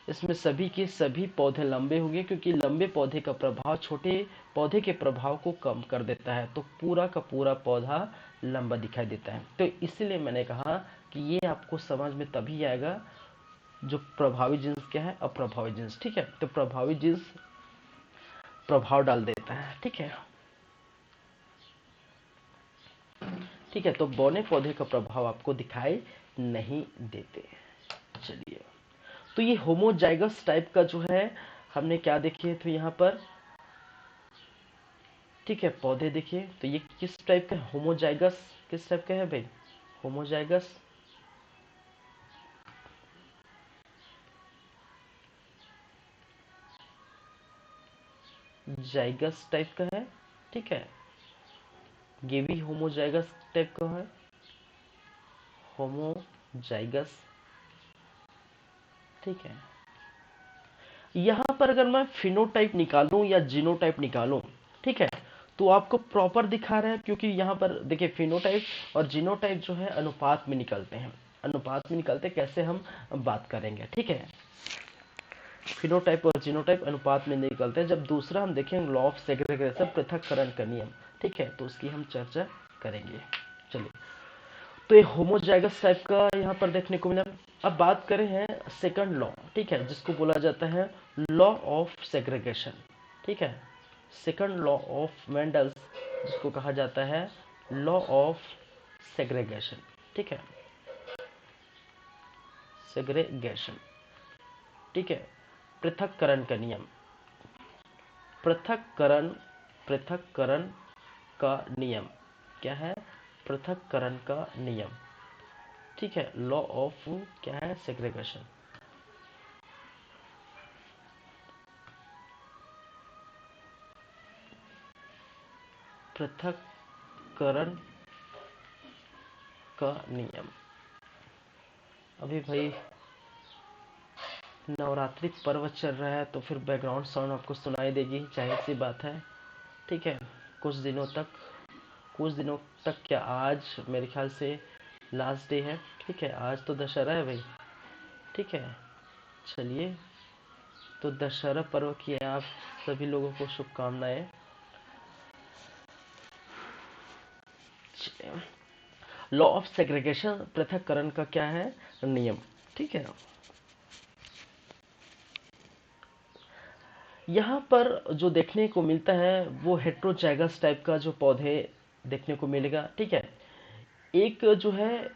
इसमें सभी के सभी पौधे लंबे होंगे क्योंकि लंबे पौधे का प्रभाव छोटे पौधे के प्रभाव को कम कर देता है, तो पूरा का पूरा पौधा लंबा दिखाई देता है। तो इसलिए मैंने कहा कि ये आपको समझ में तभी आएगा जो प्रभावी जींस क्या है, अप्रभावी जींस, ठीक है। तो प्रभावी जींस प्रभाव डाल देता है, ठीक है, ठीक है। तो बौने पौधे का प्रभाव आपको दिखाई नहीं देते। चलिए, तो ये होमोजाइगस टाइप का जो है हमने क्या देखिए, तो यहाँ पर, ठीक है, पौधे देखिए। तो ये किस टाइप का होमोजाइगस, किस टाइप का है भाई, होमोजाइगस जाइगस टाइप का है, ठीक है। ये भी होमोजाइगस टाइप का है, होमोजाइगस, ठीक है। यहाँ पर अगर मैं फिनोटाइप निकालूं या जीनोटाइप निकालूं, ठीक है, तो आपको प्रॉपर दिखा रहा है क्योंकि यहाँ पर देखिए फिनोटाइप और जीनोटाइप जो है अनुपात में निकलते हैं, अनुपात में निकलते हैं। कैसे हम बात करेंगे, ठीक है। फिनोटाइप और जीनोटाइप अनुपात में निकलते हैं। जब दूसरा हम देखेंगे लॉ ऑफ सेग्रीगेशन, पृथक्करण का नियम, ठीक है, तो उसकी हम चर्चा करेंगे। चलिए, तो ये होमोजाइगस टाइप का यहाँ पर देखने को मिला। अब बात करें हैं सेकंड लॉ, ठीक है, जिसको बोला जाता है लॉ ऑफ सेग्रीगेशन, ठीक है, सेकंड लॉ ऑफ मेंडल्स, जिसको कहा जाता है लॉ ऑफ सेग्रीगेशन, ठीक है, सेग्रीगेशन, ठीक है, पृथक्करण का नियम, पृथक्करण, पृथक्करण का नियम क्या है, पृथक्करण का नियम, ठीक है, लॉ ऑफ क्या है, सेग्रीगेशन, पृथक्करण का नियम। अभी भाई नवरात्रि पर्व चल रहा है तो फिर बैकग्राउंड साउंड आपको सुनाई देगी, जाहिर सी बात है, ठीक है, कुछ दिनों तक कुछ दिनों तक, क्या आज मेरे ख्याल से लास्ट डे है, ठीक है, आज तो दशहरा है भाई, ठीक है। चलिए, तो दशहरा पर्व की आप सभी लोगों को शुभकामनाएं। लॉ ऑफ सेग्रीगेशन, पृथक्करण का क्या है नियम, ठीक है। यहाँ पर जो देखने को मिलता है वो हेट्रोजाइगस टाइप का जो पौधे देखने को मिलेगा, ठीक है। एक जो है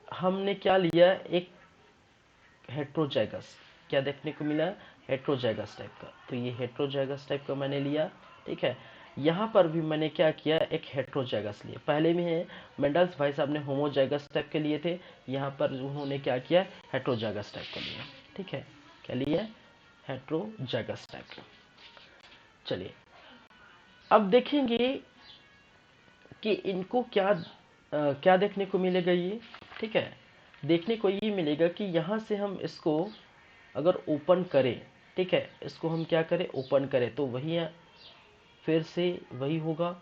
हमने क्या लिया, एक हेट्रोजाइगस, क्या देखने को मिला, हेट्रोजाइगस टाइप का, तो ये हेट्रोजाइगस टाइप का मैंने लिया, ठीक है। यहाँ पर भी मैंने क्या किया, एक हेट्रोजाइगस लिया। पहले में है मेंडल्स भाई साहब ने होमोजाइगस टाइप के लिए थे, यहाँ पर उन्होंने क्या किया, हेट्रोजाइगस टाइप का लिया, ठीक है। क्या लिया, हेट्रोजाइगस टाइप का। चलिए, अब देखेंगे कि इनको क्या देखने को मिलेगा ये, ठीक है। देखने को ये मिलेगा कि यहाँ से हम इसको अगर ओपन करें, ठीक है, इसको हम क्या करें, ओपन करें, तो वही है, फिर से वही होगा।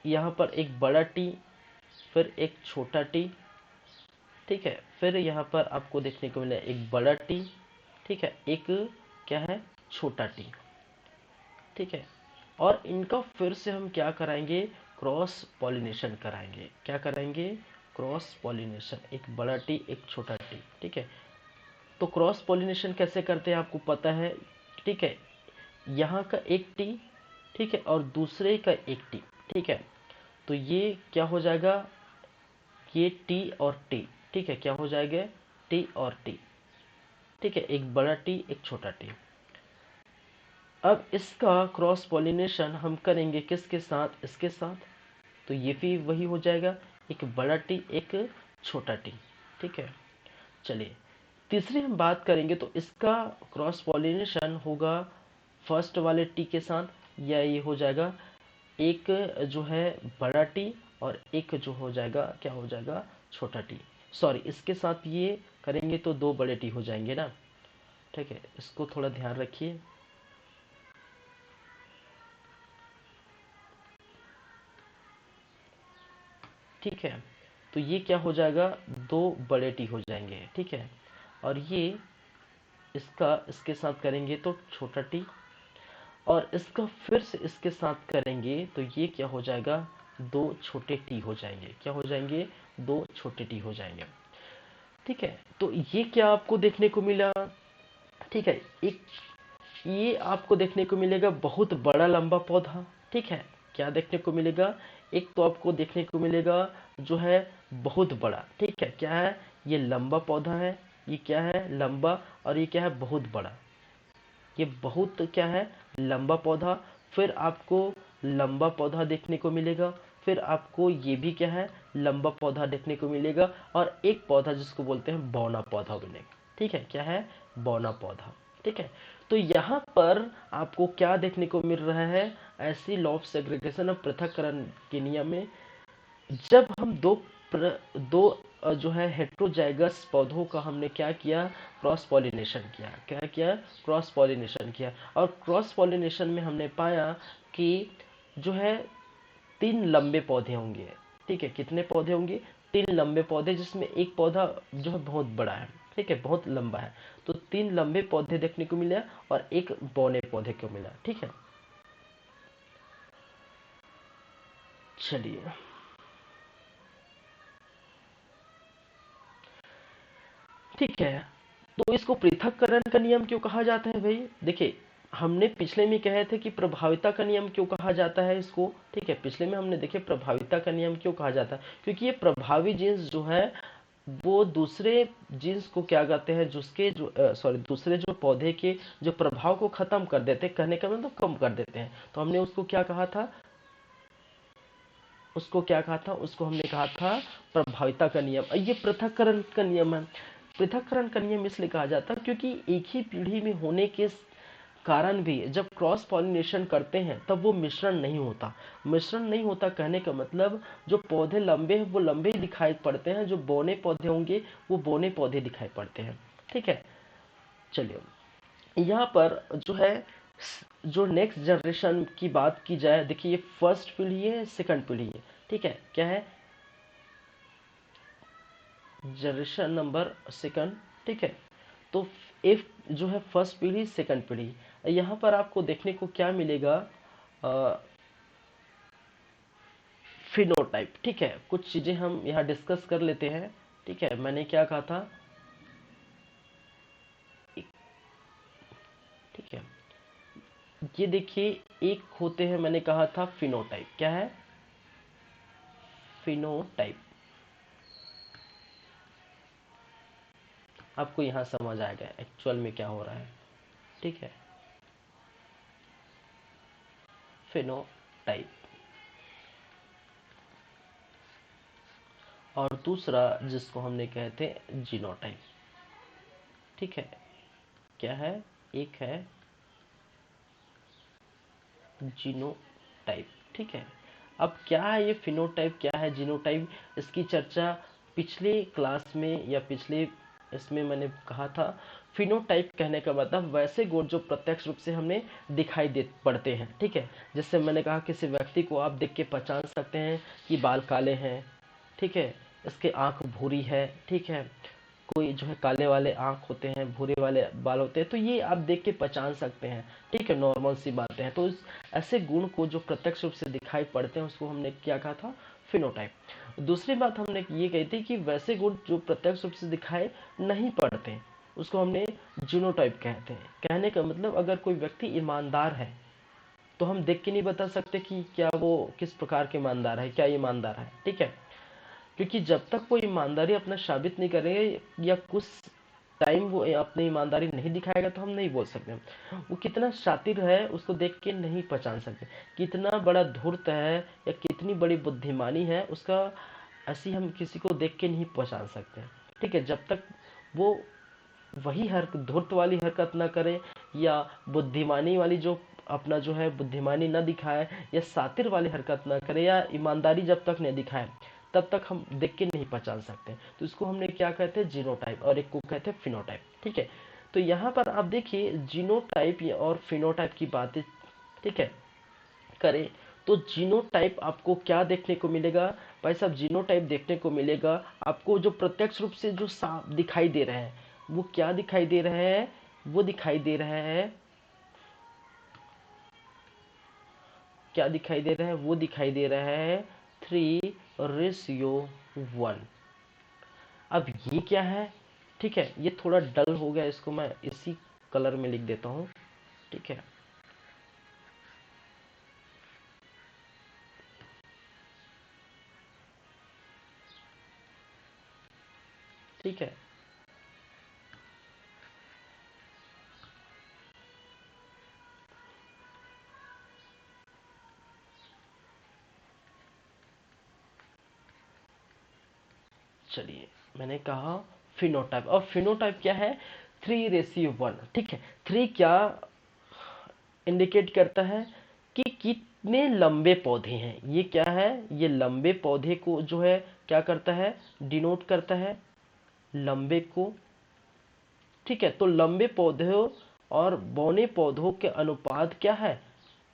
यहाँ पर एक बड़ा टी, फिर एक छोटा टी, ठीक है। फिर यहाँ पर आपको देखने को मिला एक बड़ा टी, ठीक है, एक क्या है, छोटा टी, ठीक है। और इनका फिर से हम क्या कराएंगे, क्रॉस पॉलिनेशन कराएंगे। क्या कराएंगे, क्रॉस पॉलिनेशन, एक बड़ा टी एक छोटा टी, ठीक है। तो क्रॉस पॉलिनेशन कैसे करते हैं आपको पता है, ठीक है। यहाँ का एक टी, ठीक है, और दूसरे का एक टी, ठीक है। तो ये क्या हो जाएगा, ये टी और टी, ठीक है, क्या हो जाएगा, टी और टी, ठीक है, एक बड़ा टी एक छोटा टी। अब इसका क्रॉस पॉलिनेशन हम करेंगे किसके साथ, इसके साथ, तो ये भी वही हो जाएगा, एक बड़ा टी एक छोटा टी, ठीक है। चलिए, तीसरी हम बात करेंगे तो इसका क्रॉस पॉलिनेशन होगा फर्स्ट वाले टी के साथ, या ये हो जाएगा एक जो है बड़ा टी और एक जो हो जाएगा, क्या हो जाएगा, छोटा टी। सॉरी, इसके साथ ये करेंगे तो दो बड़े टी हो जाएंगे ना, ठीक है, इसको थोड़ा ध्यान रखिए। ठीक है, तो ये क्या हो जाएगा, दो बड़े टी हो जाएंगे, ठीक है। और ये इसका इसके साथ करेंगे तो छोटा टी, और इसका फिर से इसके साथ करेंगे तो ये क्या हो जाएगा, दो छोटे टी हो जाएंगे। क्या हो जाएंगे, दो छोटे टी हो जाएंगे, ठीक है। तो ये क्या आपको देखने को मिला, ठीक है। एक ये आपको देखने को मिलेगा बहुत बड़ा लंबा पौधा, ठीक है। क्या देखने को मिलेगा, एक तो आपको देखने को मिलेगा जो है बहुत बड़ा, ठीक है, क्या है, ये लंबा पौधा है, ये क्या है, लंबा, और ये क्या है, बहुत बड़ा, ये बहुत क्या है, लंबा पौधा। फिर आपको लंबा पौधा देखने को मिलेगा, फिर आपको ये भी क्या है, लंबा पौधा देखने को मिलेगा, और एक पौधा जिसको बोलते हैं बौना पौधा बनेगा, ठीक है, क्या है, बौना पौधा, ठीक है। तो यहाँ पर आपको क्या देखने को मिल रहा है, ऐसी लॉ ऑफ सेग्रीगेशन और पृथक्करण के नियम में, जब हम दो जो है हेट्रोजाइगस पौधों का हमने क्या किया, क्रॉस पॉलिनेशन किया। क्या किया, क्रॉस पॉलिनेशन किया। और क्रॉस पॉलिनेशन में हमने पाया कि जो है तीन लंबे पौधे होंगे, ठीक है, कितने पौधे होंगे, तीन लंबे पौधे, जिसमें एक पौधा जो है बहुत बड़ा है, ठीक है, बहुत लंबा है। तो तीन लंबे पौधे देखने को मिले और एक बौने पौधे को मिला, ठीक है। चलिए, ठीक है, तो इसको पृथक्करण का नियम क्यों कहा जाता है भाई, देखिए, हमने पिछले में कहे थे कि प्रभाविता का नियम क्यों कहा जाता है इसको, ठीक है। पिछले में हमने देखे प्रभाविता का नियम क्यों कहा जाता है, क्योंकि ये प्रभावी जीन्स जो है वो दूसरे जीन्स को क्या कहते हैं, जिसके जो सॉरी दूसरे जो पौधे के जो प्रभाव को खत्म कर देते हैं, कहने का मतलब कम कर देते हैं। तो हमने उसको क्या कहा था, उसको हमने कहा था प्रभाविता का नियम। ये पृथक्करण का नियम है। पृथक्करण का नियम इसलिए कहा जाता है क्योंकि एक ही पीढ़ी में होने के कारण भी जब क्रॉस पॉलिनेशन करते हैं तब वो मिश्रण नहीं होता। मिश्रण नहीं होता कहने का मतलब जो पौधे लंबे हैं वो लंबे ही दिखाई पड़ते हैं, जो बौने पौधे होंगे वो बौने पौधे दिखाई पड़ते हैं, ठीक है। चलिए, यहाँ पर जो है जो नेक्स्ट जनरेशन की बात की जाए, देखिए ये फर्स्ट पीढ़ी है, सेकंड पीढ़ी है, ठीक है, क्या है, जनरेशन नंबर सेकंड, ठीक है। तो एफ जो है फर्स्ट पीढ़ी, सेकंड पीढ़ी, यहाँ पर आपको देखने को क्या मिलेगा, फिनोटाइप, ठीक है। कुछ चीजें हम यहाँ डिस्कस कर लेते हैं, ठीक है। मैंने क्या कहा था, ठीक है, ये देखिए एक होते हैं, मैंने कहा था फिनोटाइप, क्या है, फिनोटाइप। आपको यहाँ समझ आएगा एक्चुअल में क्या हो रहा है, ठीक है, फिनोटाइप। और दूसरा जिसको हमने कहते हैं जीनोटाइप, ठीक है, क्या है, एक है जीनोटाइप, ठीक है। अब क्या है ये फिनोटाइप, क्या है जीनोटाइप, इसकी चर्चा पिछले क्लास में या पिछले इसमें मैंने कहा था। फिनोटाइप कहने का मतलब वैसे गुण जो प्रत्यक्ष रूप से हमें दिखाई दे पड़ते हैं, ठीक है। जैसे मैंने कहा किसी व्यक्ति को आप देख के पहचान सकते हैं कि बाल काले हैं, ठीक है, इसके आंख भूरी है, ठीक है, कोई जो है काले वाले आंख होते हैं, भूरे वाले बाल होते हैं, तो ये आप देख के पहचान सकते हैं, ठीक है, नॉर्मल सी बातें हैं। तो ऐसे गुण को जो प्रत्यक्ष रूप से दिखाई पड़ते हैं उसको हमने क्या कहा था, फिनोटाइप। दूसरी बात हमने ये कही थी कि वैसे गुण जो प्रत्यक्ष रूप से दिखाई नहीं पड़ते उसको हमने जीनोटाइप कहते हैं। कहने का मतलब अगर कोई व्यक्ति ईमानदार है तो हम देख के नहीं बता सकते कि क्या वो किस प्रकार के ईमानदार है, क्या ईमानदार है, ठीक है। क्योंकि जब तक वो ईमानदारी अपना साबित नहीं करेंगे या कुछ टाइम वो अपनी ईमानदारी नहीं दिखाएगा तो हम नहीं बोल सकते। वो कितना शातिर है उसको देख के नहीं पहचान सकते, कितना बड़ा धूर्त है या कितनी बड़ी बुद्धिमानी है उसका ऐसी हम किसी को देख के नहीं पहचान सकते, ठीक है। जब तक वो वही धूर्त वाली हरकत ना करे या बुद्धिमानी वाली जो अपना जो है बुद्धिमानी ना दिखाए या सातिर वाली हरकत ना करे या ईमानदारी जब तक नहीं दिखाए तब तक हम देख के नहीं पहचान सकते। तो इसको हमने क्या कहते हैं, जीनोटाइप, और एक को कहते हैं फिनोटाइप, ठीक है। तो यहाँ पर आप देखिए जीनोटाइप और फिनोटाइप की बातें, ठीक है, करें तो जीनोटाइप आपको क्या देखने को मिलेगा भाई साहब, जीनोटाइप देखने को मिलेगा आपको जो प्रत्यक्ष रूप से जो साफ दिखाई दे रहे हैं, वो क्या दिखाई दे रहे हैं, वो दिखाई दे रहे हैं, क्या दिखाई दे रहा है, वो दिखाई दे रहा है 3:1। अब ये क्या है, ठीक है, ये थोड़ा डल हो गया, इसको मैं इसी कलर में लिख देता हूँ, ठीक है। ठीक है, चलिए, मैंने कहा फिनोटाइप, और फिनोटाइप क्या है, 3:1, ठीक है। 3 क्या इंडिकेट करता है कि कितने लंबे पौधे हैं, ये क्या है, ये लंबे पौधे को जो है क्या करता है, डिनोट करता है, लंबे को, ठीक है। तो लंबे पौधों और बौने पौधों के अनुपात क्या है,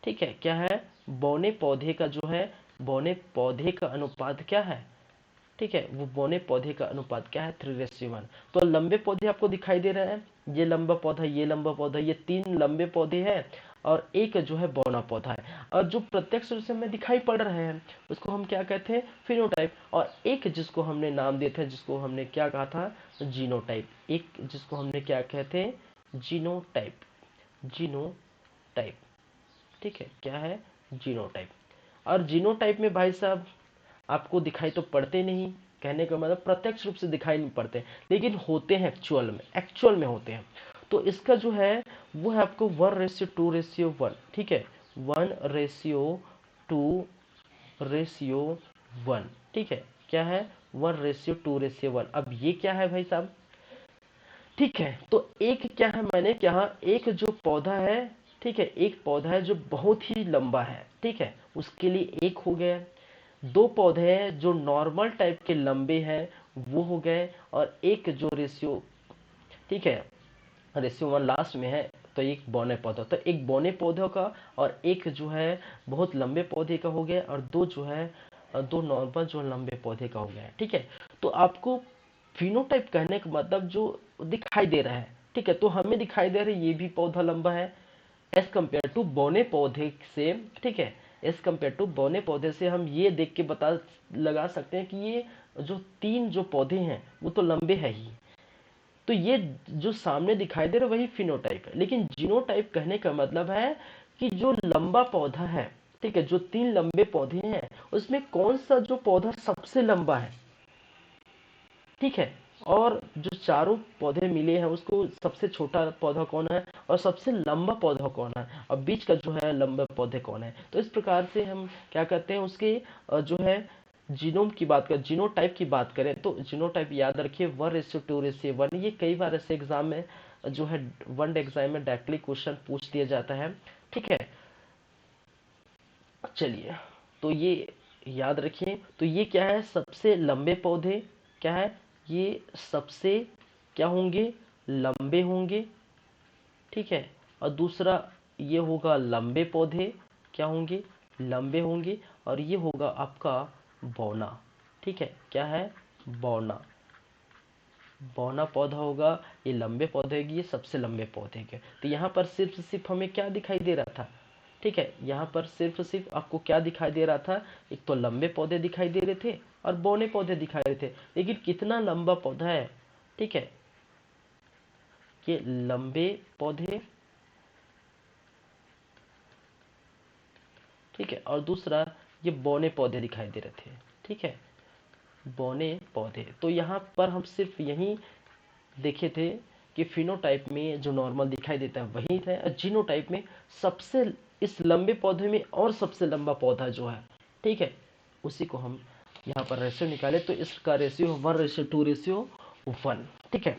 ठीक है, क्या है, बौने पौधे का जो है, बौने पौधे का अनुपात क्या है, ठीक है, वो बौने पौधे का अनुपात क्या है, 3:1। तो लंबे पौधे आपको दिखाई दे रहे हैं, ये लंबा पौधा, ये लंबा पौधा, ये 3 लंबे पौधे हैं और एक जो है बौना पौधा है। और जो प्रत्यक्ष रूप से हमें दिखाई पड़ रहे हैं उसको हम क्या कहते हैं, फिनोटाइप। और एक जिसको हमने नाम दिए थे, जिसको हमने क्या कहा था, जीनोटाइप। एक जिसको हमने क्या कहते हैं, जीनोटाइप, जीनोटाइप, ठीक है, क्या है, जीनोटाइप। और जीनोटाइप में भाई साहब आपको दिखाई तो पड़ते नहीं, कहने का मतलब प्रत्यक्ष रूप से दिखाई नहीं पड़ते, लेकिन होते हैं एक्चुअल में, एक्चुअल में होते हैं। तो इसका जो है वो है आपको 1:2:1, ठीक है, 1:2:1, ठीक है, क्या है, 1:2:1। अब ये क्या है भाई साहब, ठीक है। तो एक क्या है, मैंने क्या, एक जो पौधा है, ठीक है, एक पौधा है जो बहुत ही लंबा है, ठीक है, उसके लिए एक हो गया। दो पौधे हैं जो नॉर्मल टाइप के लंबे हैं, वो हो गए। और एक जो रेशियो, ठीक है, रेशियो 1 लास्ट में है, तो एक बौने पौधा, तो एक बौने पौधों का और एक जो है बहुत लंबे पौधे का हो गया, और दो जो है दो नॉर्मल जो लंबे पौधे का हो गया है। ठीक है, तो आपको फिनोटाइप कहने का मतलब जो दिखाई दे रहा है। ठीक है, तो हमें दिखाई दे रहा है ये भी पौधा लंबा है एज कम्पेयर टू बौने पौधे से। ठीक है, एज कम्पेयर टू बौने पौधे से हम ये देख के पता लगा सकते हैं कि ये जो तीन जो पौधे हैं वो तो लंबे है ही। तो ये जो सामने दिखाई दे रहा है वही फिनोटाइप है, लेकिन जीनोटाइप कहने का मतलब है कि जो लंबा पौधा है, ठीक है, जो तीन लंबे पौधे हैं उसमें कौन सा जो पौधा सबसे लंबा है। ठीक है, और जो चारों पौधे मिले हैं उसको सबसे छोटा पौधा कौन है और सबसे लंबा पौधा कौन है और बीच का जो है लंबे पौधे कौन है। तो इस प्रकार से हम क्या कहते हैं उसके जो है जीनोम की बात करें, जीनोटाइप की बात करें, तो जीनोटाइप याद रखिए 1:2:1। ये कई बार ऐसे एग्जाम में जो है वन एग्जाम में डायरेक्टली क्वेश्चन पूछ दिया जाता है। ठीक है, चलिए, तो ये याद रखिए, तो ये क्या है सबसे लंबे पौधे क्या है, ये सबसे क्या होंगे लंबे होंगे। ठीक है, और दूसरा ये होगा लंबे पौधे क्या होंगे लंबे होंगे, और ये होगा आपका बौना। ठीक है, क्या है बौना, बौना पौधा होगा, ये लंबे पौधे के, ये सबसे लंबे पौधे के। तो यहाँ पर सिर्फ हमें क्या दिखाई दे रहा था। ठीक है, यहाँ पर सिर्फ आपको क्या दिखाई दे रहा था, एक तो लंबे पौधे दिखाई दे रहे थे और बौने पौधे दिखाई दे रहे थे, लेकिन कितना लंबा पौधा है। ठीक है, ये लंबे पौधे, ठीक है, और दूसरा ये बौने पौधे दिखाई दे रहे थे। ठीक है, बौने पौधे, तो यहाँ पर हम सिर्फ यही देखे थे कि फिनोटाइप में जो नॉर्मल दिखाई देता है वही था, और जीनोटाइप में सबसे इस लंबे पौधे में और सबसे लंबा पौधा जो है, ठीक है, उसी को हम यहाँ पर रेशियो निकाले, तो इसका रेशियो 1:2:1। ठीक है,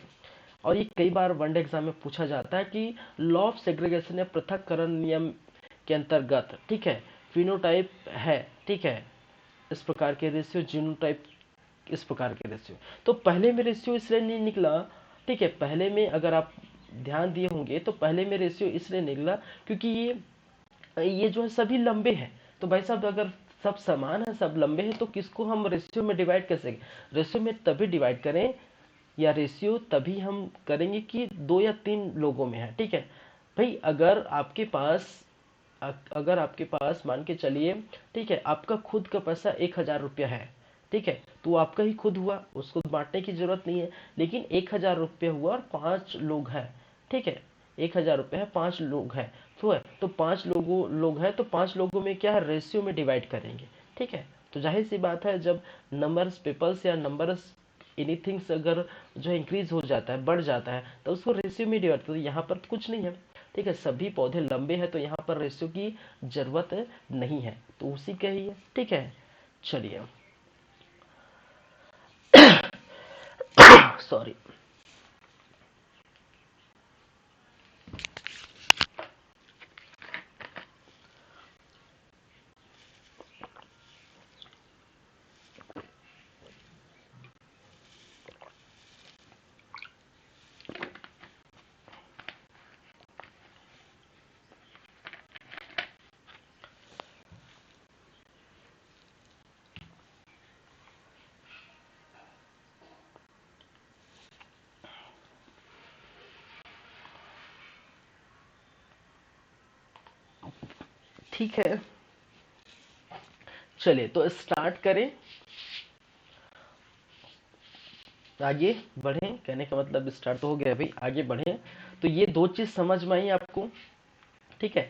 और ये कई बार वनडे एग्जाम में पूछा जाता है कि लॉ ऑफ सेग्रीगेशन या पृथक्करण नियम के अंतर्गत, ठीक है, फिनोटाइप है। ठीक है, इस प्रकार के रेशियो, जीनोटाइप इस प्रकार के रेशियो। तो पहले में रेशियो इसलिए नहीं निकला। ठीक है, पहले में अगर आप ध्यान दिए होंगे तो पहले में रेशियो इसलिए निकला क्योंकि ये जो है सभी लंबे हैं। तो भाई साहब अगर सब समान है सब लंबे हैं तो किसको हम रेशियो में डिवाइड कर सकें। रेशियो में तभी डिवाइड करें या रेशियो तभी हम करेंगे कि दो या तीन लोगों में है। ठीक है भाई, अगर आपके पास मान के चलिए, ठीक है, आपका खुद का पैसा 1,000 रुपया है। ठीक है, तो आपका ही खुद हुआ, उसको बांटने की जरूरत नहीं है। लेकिन 1,000 रुपया हुआ और 5 लोग हैं। ठीक है, 1,000 रुपये है, 5 लोग हैं, तो 5 लोग हैं, तो 5 लोगों में क्या है रेशियो में डिवाइड करेंगे। ठीक है, तो जाहिर सी बात है जब नंबर्स पीपल्स या नंबर्स एनीथिंग्स अगर जो है इंक्रीज हो जाता है बढ़ जाता है तो उसको रेशियो में डिवाइड, तो यहाँ पर कुछ नहीं है। ठीक है, सभी पौधे लंबे हैं तो यहाँ पर रेशियो की जरूरत नहीं है, तो उसी का ही है। ठीक है, चलिए सॉरी। ठीक है, चलिए तो स्टार्ट करें, आगे बढ़े, कहने का मतलब स्टार्ट तो हो गया भाई, आगे बढ़े। तो ये दो चीज समझ में आई आपको। ठीक है,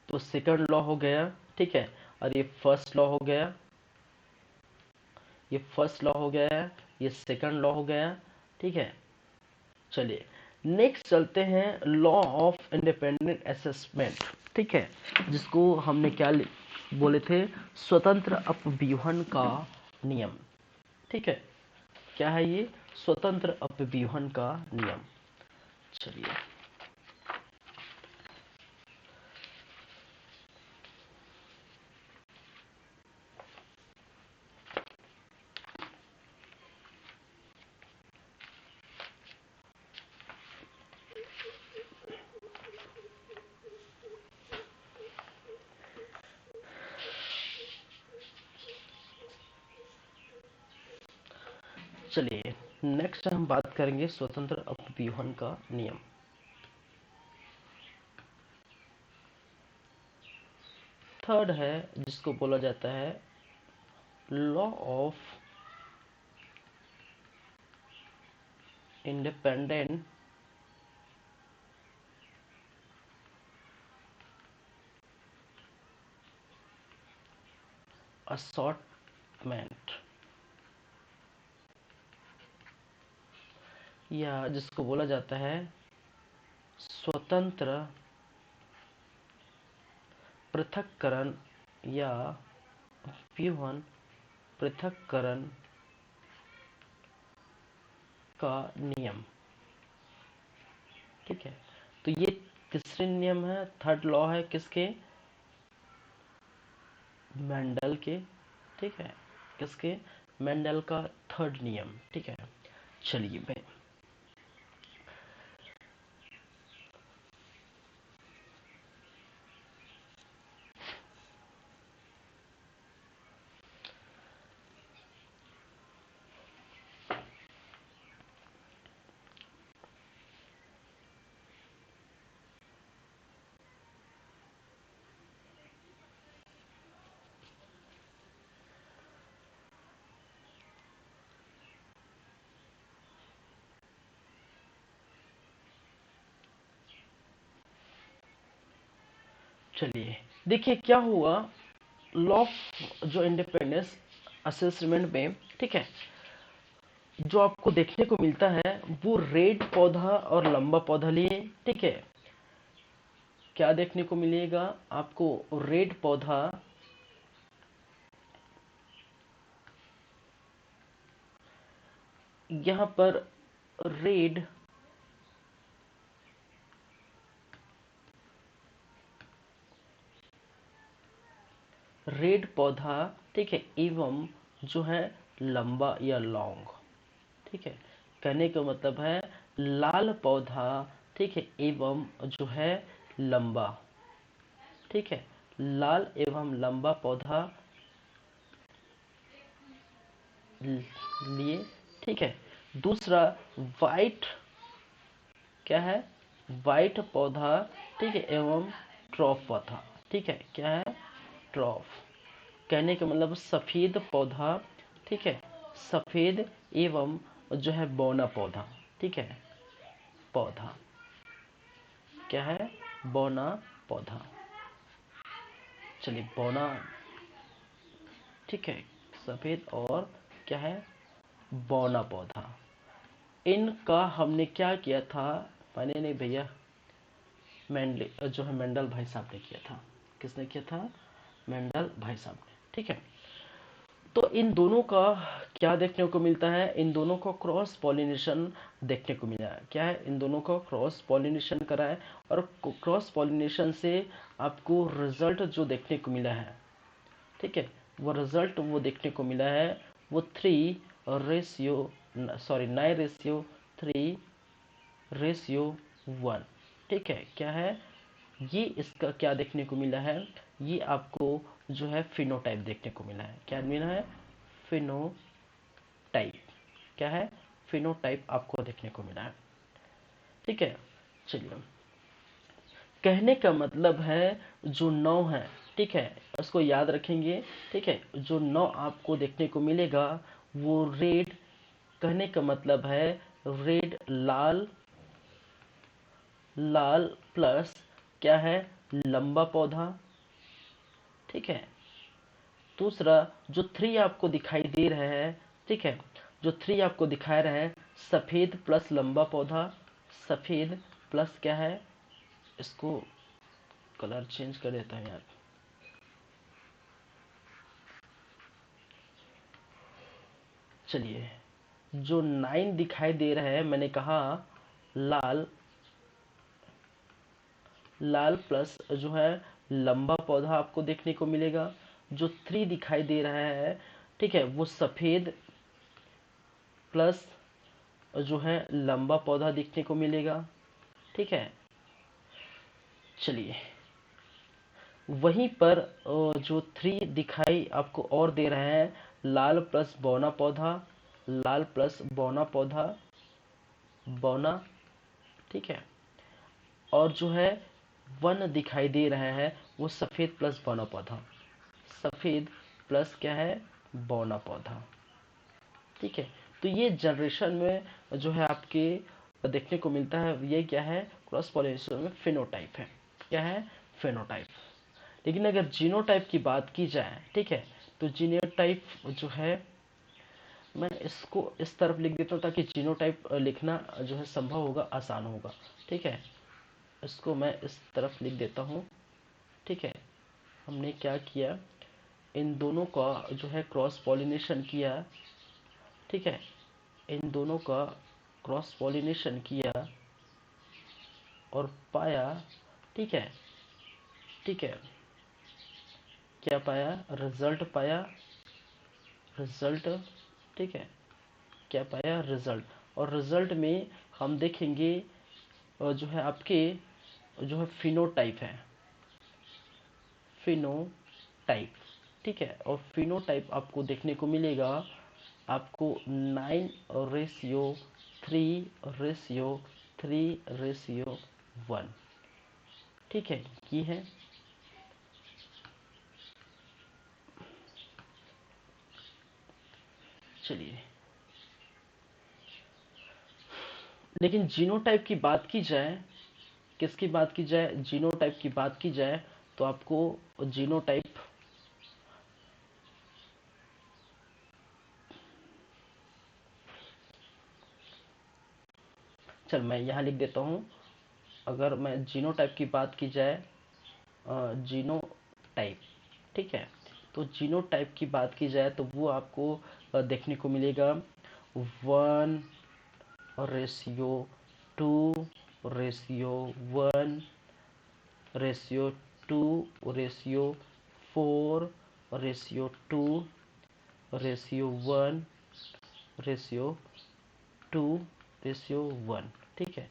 तो सेकंड लॉ हो गया। ठीक है, और ये फर्स्ट लॉ हो गया, ये फर्स्ट लॉ हो गया, ये सेकंड लॉ हो गया। ठीक है, चलिए नेक्स्ट चलते हैं लॉ ऑफ इंडिपेंडेंट असेसमेंट। ठीक है, जिसको हमने क्या बोले थे, स्वतंत्र अपव्यूहन का नियम। ठीक है, क्या है ये, स्वतंत्र अपव्यूहन का नियम। चलिए, चलिए नेक्स्ट हम बात करेंगे स्वतंत्र अपव्यूहन का नियम। थर्ड है जिसको बोला जाता है लॉ ऑफ इंडिपेंडेंट असॉर्टमेंट, या जिसको बोला जाता है स्वतंत्र पृथक्करण या व्यूहन पृथक्करण का नियम। ठीक है, तो ये तीसरे नियम है, थर्ड लॉ है किसके, मेंडल के। ठीक है, किसके, मेंडल का थर्ड नियम। ठीक है, चलिए भाई चलिए देखिए क्या हुआ, लॉ ऑफ जो इंडिपेंडेंस असेसमेंट में, ठीक है, जो आपको देखने को मिलता है वो रेड पौधा और लंबा पौधा लिए। ठीक है, क्या देखने को मिलेगा आपको, रेड पौधा यहाँ पर रेड रेड पौधा, ठीक है, एवं जो है लंबा या लॉन्ग। ठीक है, कहने का मतलब है लाल पौधा, ठीक है, एवं जो है लंबा। ठीक है, लाल एवं लंबा पौधा लिए। ठीक है, दूसरा वाइट, क्या है, वाइट पौधा, ठीक है, एवं ट्रॉफ पौधा। ठीक है, क्या है, ट्रॉफ, कहने का मतलब सफेद पौधा। ठीक है, सफेद एवं जो है बौना पौधा। ठीक है, पौधा क्या है, बौना पौधा। चलिए बौना, ठीक है, सफेद और क्या है, बौना पौधा। इनका हमने क्या किया था, मैंने नहीं भैया, मेंडल जो है मेंडल भाई साहब ने किया था। किसने किया था, मेंडल भाई साहब ने। ठीक है, तो इन दोनों का क्या देखने को मिलता है, इन दोनों को क्रॉस पॉलिनेशन देखने को मिला है। क्या है, इन दोनों को क्रॉस पॉलिनेशन करा है, और क्रॉस पॉलिनेशन से आपको रिजल्ट जो देखने को मिला है, ठीक है, वो रिजल्ट वो देखने को मिला है, वो 9:3 रेशियो 1। ठीक है, क्या है, ये इसका क्या देखने को मिला है, ये आपको जो है फिनोटाइप देखने को मिला है। क्या मिला है, फिनोटाइप, क्या है, फिनोटाइप आपको देखने को मिला है। ठीक है, चलिए, कहने का मतलब है जो 9 है, ठीक है, उसको याद रखेंगे। ठीक है, जो 9 आपको देखने को मिलेगा वो रेड, कहने का मतलब है रेड, लाल, लाल प्लस क्या है, लंबा पौधा। ठीक है, दूसरा जो 3 आपको दिखाई दे रहा है, ठीक है, जो 3 आपको दिखा रहा है, सफेद प्लस लंबा पौधा, सफेद प्लस क्या है, इसको कलर चेंज कर देता है यार। चलिए, जो 9 दिखाई दे रहा है, मैंने कहा लाल, लाल प्लस जो है लंबा पौधा आपको देखने को मिलेगा। जो 3 दिखाई दे रहा है, ठीक है, वो सफेद प्लस जो है लंबा पौधा देखने को मिलेगा। ठीक है, चलिए, वहीं पर जो 3 दिखाई आपको और दे रहे हैं, लाल प्लस बौना पौधा, लाल प्लस बौना पौधा, बौना, ठीक है। और जो है वन दिखाई दे रहा है वो सफेद प्लस बौना पौधा, सफेद प्लस क्या है, बौना पौधा, ठीक है। तो ये जनरेशन में जो है आपके देखने को मिलता है, ये क्या है, क्रॉस पॉलिनेशन में फिनोटाइप है। क्या है, फिनोटाइप। लेकिन अगर जीनोटाइप की बात की जाए, ठीक है, तो जीनोटाइप जो है, मैं इसको इस तरफ लिख देता हूँ ताकि जीनोटाइप लिखना जो है संभव होगा, आसान होगा, ठीक है। इसको मैं इस तरफ लिख देता हूँ, ठीक है। हमने क्या किया, इन दोनों का जो है क्रॉस पॉलिनेशन किया, ठीक है। इन दोनों का क्रॉस पॉलिनेशन किया और पाया, ठीक है, ठीक है, क्या पाया, रिजल्ट पाया, रिजल्ट, ठीक है, क्या पाया, रिजल्ट। और रिजल्ट में हम देखेंगे जो है आपके जो है फिनोटाइप है, फिनोटाइप, ठीक है। और फिनोटाइप आपको देखने को मिलेगा, आपको 9:3:3:1, ठीक है, ये है। चलिए, लेकिन जीनोटाइप की बात की जाए, किसकी बात की जाए, जीनोटाइप की बात की जाए, तो आपको जीनोटाइप, चल मैं यहाँ लिख देता हूँ। अगर मैं जीनोटाइप की बात की जाए, जीनोटाइप, ठीक है, तो जीनोटाइप की बात की जाए तो वो आपको देखने को मिलेगा 1:2:1, ratio 2:4, ratio 2:1, ratio 2:1, ठीक है,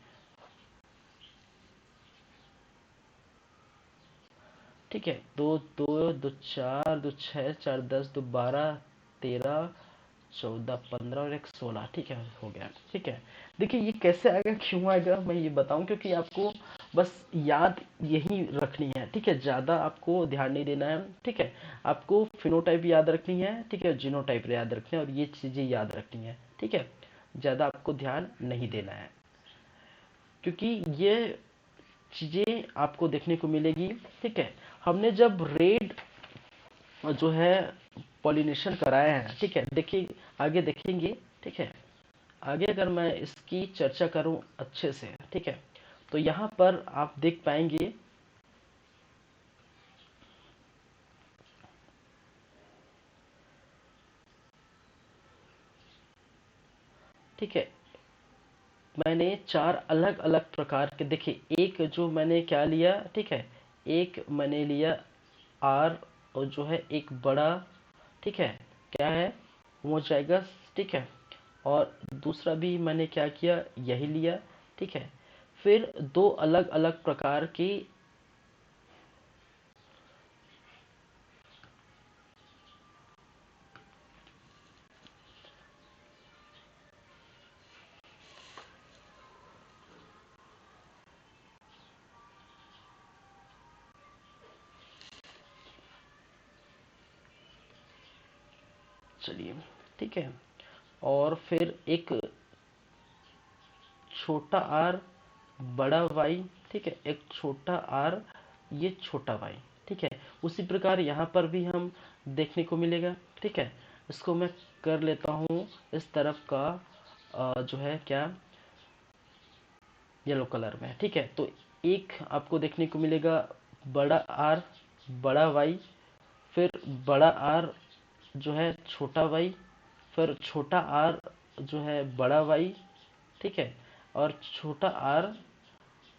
ठीक है। दो दो दो चार, दो छः, चार 10, दो 12, 13, 14, 15 और एक 16, ठीक है, हो गया, ठीक है। देखिए ये कैसे आएगा, क्यों आएगा, मैं ये बताऊं, क्योंकि आपको बस याद यही रखनी है, ठीक है, ज़्यादा आपको ध्यान नहीं देना है, ठीक है। आपको फिनोटाइप याद रखनी है, ठीक है, जीनोटाइप याद रखनी है, और ये चीज़ें याद रखनी है, ठीक है। ज़्यादा आपको ध्यान नहीं देना है, क्योंकि ये चीज़ें आपको देखने को मिलेगी, ठीक है। हमने जब रेड जो है पॉलिनेशन कराया है, ठीक है, देखिए आगे देखेंगे, ठीक है। आगे अगर मैं इसकी चर्चा करूं अच्छे से, ठीक है, तो यहाँ पर आप देख पाएंगे, ठीक है, मैंने चार अलग अलग प्रकार के, देखिए एक जो मैंने क्या लिया, ठीक है, एक मैंने लिया आर, और जो है एक बड़ा, ठीक है, क्या है, होमोजाइगस, ठीक है। और दूसरा भी मैंने क्या किया, यही लिया, ठीक है। फिर दो अलग अलग प्रकार की, चलिए, ठीक है। और फिर एक छोटा आर, बड़ा वाई, ठीक है, एक छोटा आर, ये छोटा वाई, ठीक है। उसी प्रकार यहाँ पर भी हम देखने को मिलेगा, ठीक है। इसको मैं कर लेता हूँ इस तरफ का जो है क्या, येलो कलर में, ठीक है। तो एक आपको देखने को मिलेगा बड़ा आर, बड़ा वाई, फिर बड़ा आर जो है छोटा वाई, फिर छोटा आर जो है बड़ा वाई, ठीक है, और छोटा आर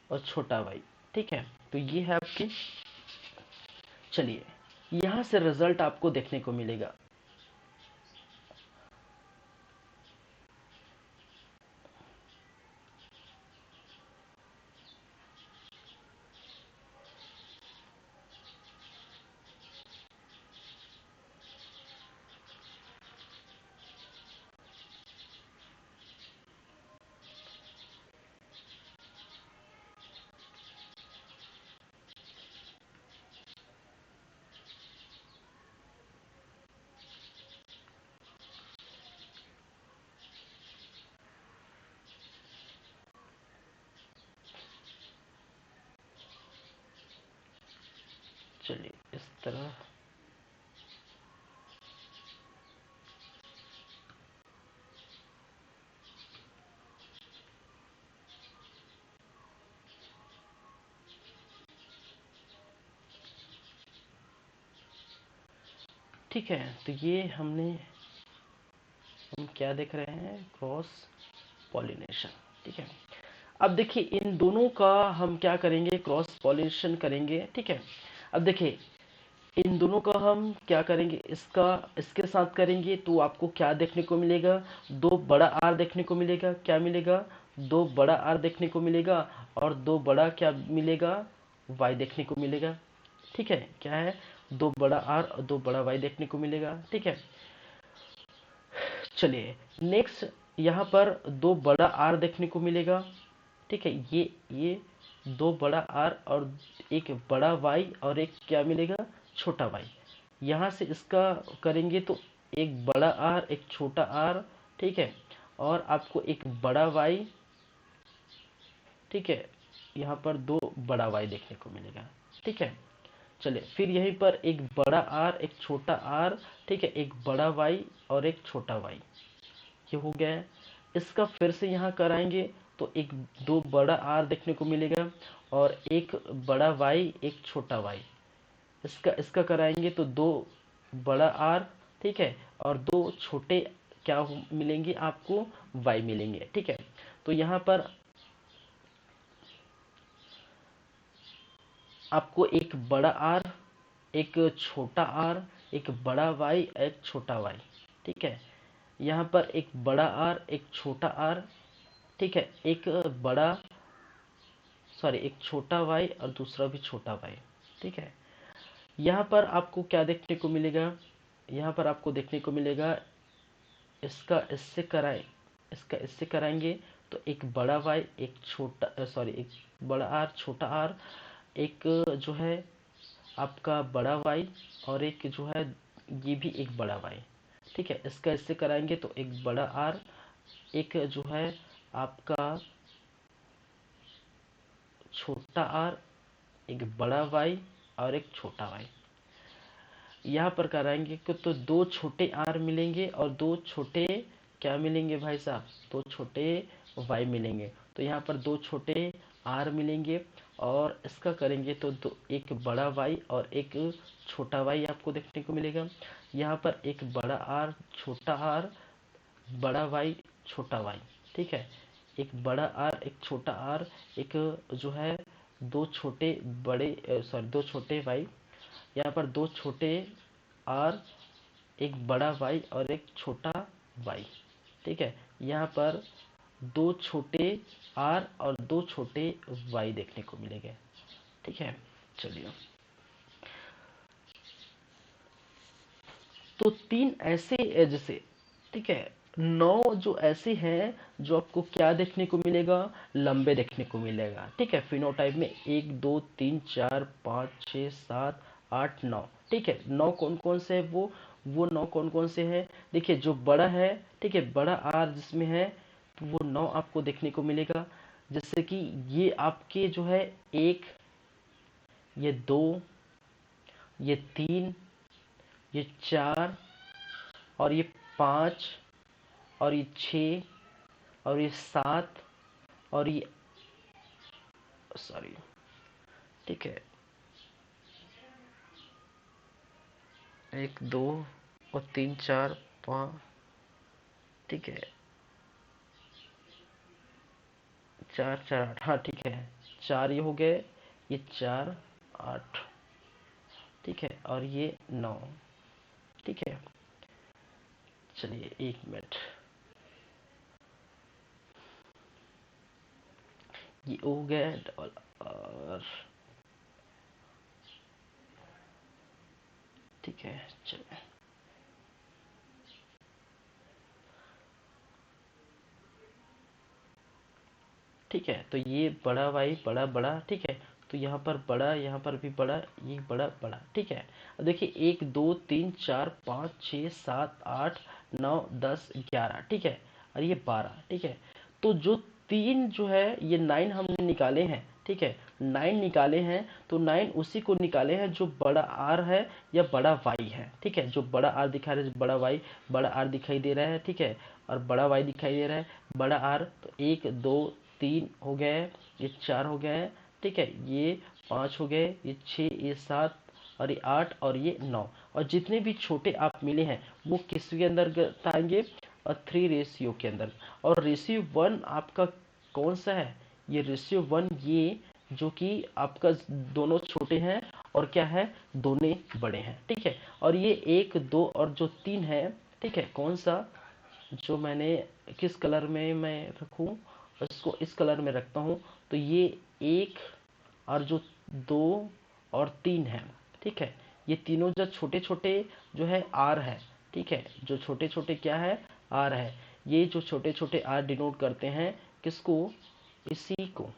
और छोटा वाई, ठीक है। तो ये है आपकी, चलिए यहाँ से रिजल्ट आपको देखने को मिलेगा। तरह ठीक है। तो ये हम क्या देख रहे हैं, क्रॉस पॉलिनेशन। ठीक है, अब देखिए इन दोनों का हम क्या करेंगे, क्रॉस पॉलिनेशन करेंगे। ठीक है, अब देखिए इन दोनों का हम क्या करेंगे, इसका इसके साथ करेंगे तो आपको क्या देखने को मिलेगा, दो बड़ा आर देखने को मिलेगा। क्या मिलेगा, दो बड़ा आर देखने को मिलेगा, और दो बड़ा क्या मिलेगा, वाई देखने को मिलेगा। ठीक है, क्या है, दो बड़ा आर और दो बड़ा वाई देखने को मिलेगा। ठीक है, चलिए नेक्स्ट, यहाँ पर दो बड़ा आर देखने को मिलेगा। ठीक है, ये दो बड़ा आर और एक बड़ा वाई और एक क्या मिलेगा, छोटा वाई। यहाँ से इसका करेंगे तो एक बड़ा आर एक छोटा आर। ठीक है, और आपको एक बड़ा वाई। ठीक है, यहाँ पर दो बड़ा वाई देखने को मिलेगा। ठीक है, चलिए फिर यहीं पर एक बड़ा आर एक छोटा आर। ठीक है, एक बड़ा वाई और एक छोटा वाई, ये हो गया है। इसका फिर से यहाँ कराएंगे तो एक दो बड़ा आर देखने को मिलेगा और एक बड़ा वाई एक छोटा वाई। इसका इसका कराएंगे तो दो बड़ा आर। ठीक है, और दो छोटे क्या मिलेंगे आपको, वाई मिलेंगे। ठीक है, तो यहाँ पर आपको एक बड़ा आर एक छोटा आर एक बड़ा वाई एक छोटा वाई। ठीक है, यहाँ पर एक बड़ा आर एक छोटा आर। ठीक है, एक बड़ा सॉरी एक छोटा वाई और दूसरा भी छोटा वाई। ठीक है, यहाँ पर आपको क्या देखने को मिलेगा, यहाँ पर आपको देखने को मिलेगा इसका इससे कराए इसका इससे कराएंगे तो एक बड़ा वाई एक छोटा सॉरी एक बड़ा आर छोटा आर, एक जो है आपका बड़ा वाई और एक जो है ये भी एक बड़ा वाई। ठीक है, इसका इससे कराएंगे तो एक बड़ा आर एक जो है आपका छोटा आर एक बड़ा वाई और एक छोटा वाई। यहाँ पर कराएंगे कि तो दो छोटे आर मिलेंगे और दो छोटे क्या मिलेंगे भाई साहब, दो छोटे वाई मिलेंगे। तो यहाँ पर दो छोटे आर मिलेंगे और इसका करेंगे तो दो एक बड़ा वाई और एक छोटा वाई आपको देखने को मिलेगा। यहाँ पर एक बड़ा आर छोटा आर बड़ा वाई छोटा वाई। ठीक है, एक बड़ा आर एक छोटा आर एक जो है दो छोटे बड़े सॉरी दो छोटे वाई। यहाँ पर दो छोटे आर एक बड़ा वाई और एक छोटा वाई। ठीक है, यहाँ पर दो छोटे आर और दो छोटे वाई देखने को मिलेंगे। ठीक है, चलिए तो तीन ऐसे जैसे ठीक है, नौ जो ऐसे हैं जो आपको क्या देखने को मिलेगा, लंबे देखने को मिलेगा। ठीक है, फिनोटाइप में एक दो तीन चार पाँच छः सात आठ नौ। ठीक है, नौ कौन कौन से है, वो नौ कौन कौन से हैं, देखिए जो बड़ा है। ठीक है, बड़ा आर जिसमें है तो वो नौ आपको देखने को मिलेगा। जैसे कि ये आपके जो है एक, ये दो, ये तीन, ये चार और ये पाँच और ये छः और ये सात और ये सॉरी। ठीक है, एक दो और तीन चार पाँच। ठीक है, चार चार आठ, हाँ ठीक है, चार ये हो गए, ये चार आठ। ठीक है, और ये नौ। ठीक है, चलिए एक मिनट, ये हो गया और ठीक है, चलिए ठीक है। तो ये बड़ा वाई बड़ा बड़ा। ठीक है, तो यहाँ पर बड़ा यहाँ पर भी बड़ा, ये बड़ा बड़ा। ठीक है, अब देखिए एक दो तीन चार पाँच छः सात आठ नौ दस ग्यारह। ठीक है, और ये 12। ठीक है, तो जो तीन जो है ये 9 हमने निकाले हैं। ठीक है, 9 निकाले हैं तो 9 उसी को निकाले हैं जो बड़ा आर है या बड़ा वाई है। ठीक है, जो बड़ा आर दिखा रहा है, बड़ा वाई, बड़ा आर दिखाई दे रहा है। ठीक है, और बड़ा वाई दिखाई दे रहा है, बड़ा आर। तो 1 2 3 हो गए, ये 4 हो गए। ठीक है, ये 5 हो गए, ये 6, ये 7 और ये 8 और ये 9। और जितने भी छोटे आप मिले हैं वो किसके अंदर आएंगे, और 3 रेशियो के अंदर। और रेशियो 1 आपका कौन सा है, ये रेशियो 1, ये जो कि आपका दोनों छोटे हैं और क्या है, दोनों बड़े हैं। ठीक है, और ये 1 2 और जो 3 है, ठीक है, कौन सा, जो मैंने किस कलर में मैं रखूं, इसको इस कलर में रखता हूं। तो ये 1 और जो 2 और 3 है, ठीक है, ये तीनों जो छोटे छोटे जो है आर है। ठीक है, जो छोटे छोटे क्या है, आर है। ये जो छोटे छोटे आर डिनोट करते हैं किसको, इसी को,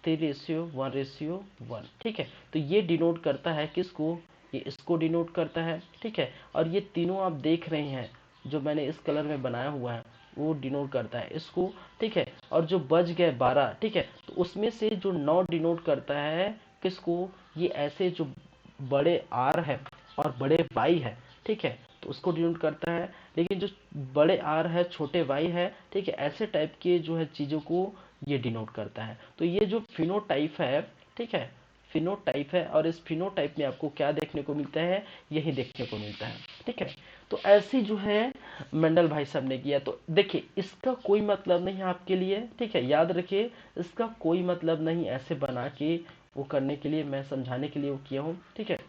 3:1:1। ठीक है, तो ये डिनोट करता है किसको, ये इसको डिनोट करता है। ठीक है, और ये तीनों आप देख रहे हैं जो मैंने इस कलर में बनाया हुआ है वो डिनोट करता है इसको। ठीक है, और जो बच गए 12, ठीक है, तो उसमें से जो 9 डिनोट करता है किसको, ये ऐसे जो बड़े आर है और बड़े वाई है। ठीक है, तो उसको डिनोट करता है। लेकिन जो बड़े आर है छोटे वाई है, ठीक है, ऐसे टाइप के जो है चीज़ों को ये डिनोट करता है। तो ये जो फिनोटाइप है, ठीक है, फिनोटाइप है, और इस फिनोटाइप में आपको क्या देखने को मिलता है, यही देखने को मिलता है। ठीक है, तो ऐसी जो है मेंडल भाई साहब ने किया। तो देखिए इसका कोई मतलब नहीं है आपके लिए। ठीक है, याद रखिए, इसका कोई मतलब नहीं ऐसे बना के वो करने के लिए, मैं समझाने के लिए वो किया हूँ। ठीक है,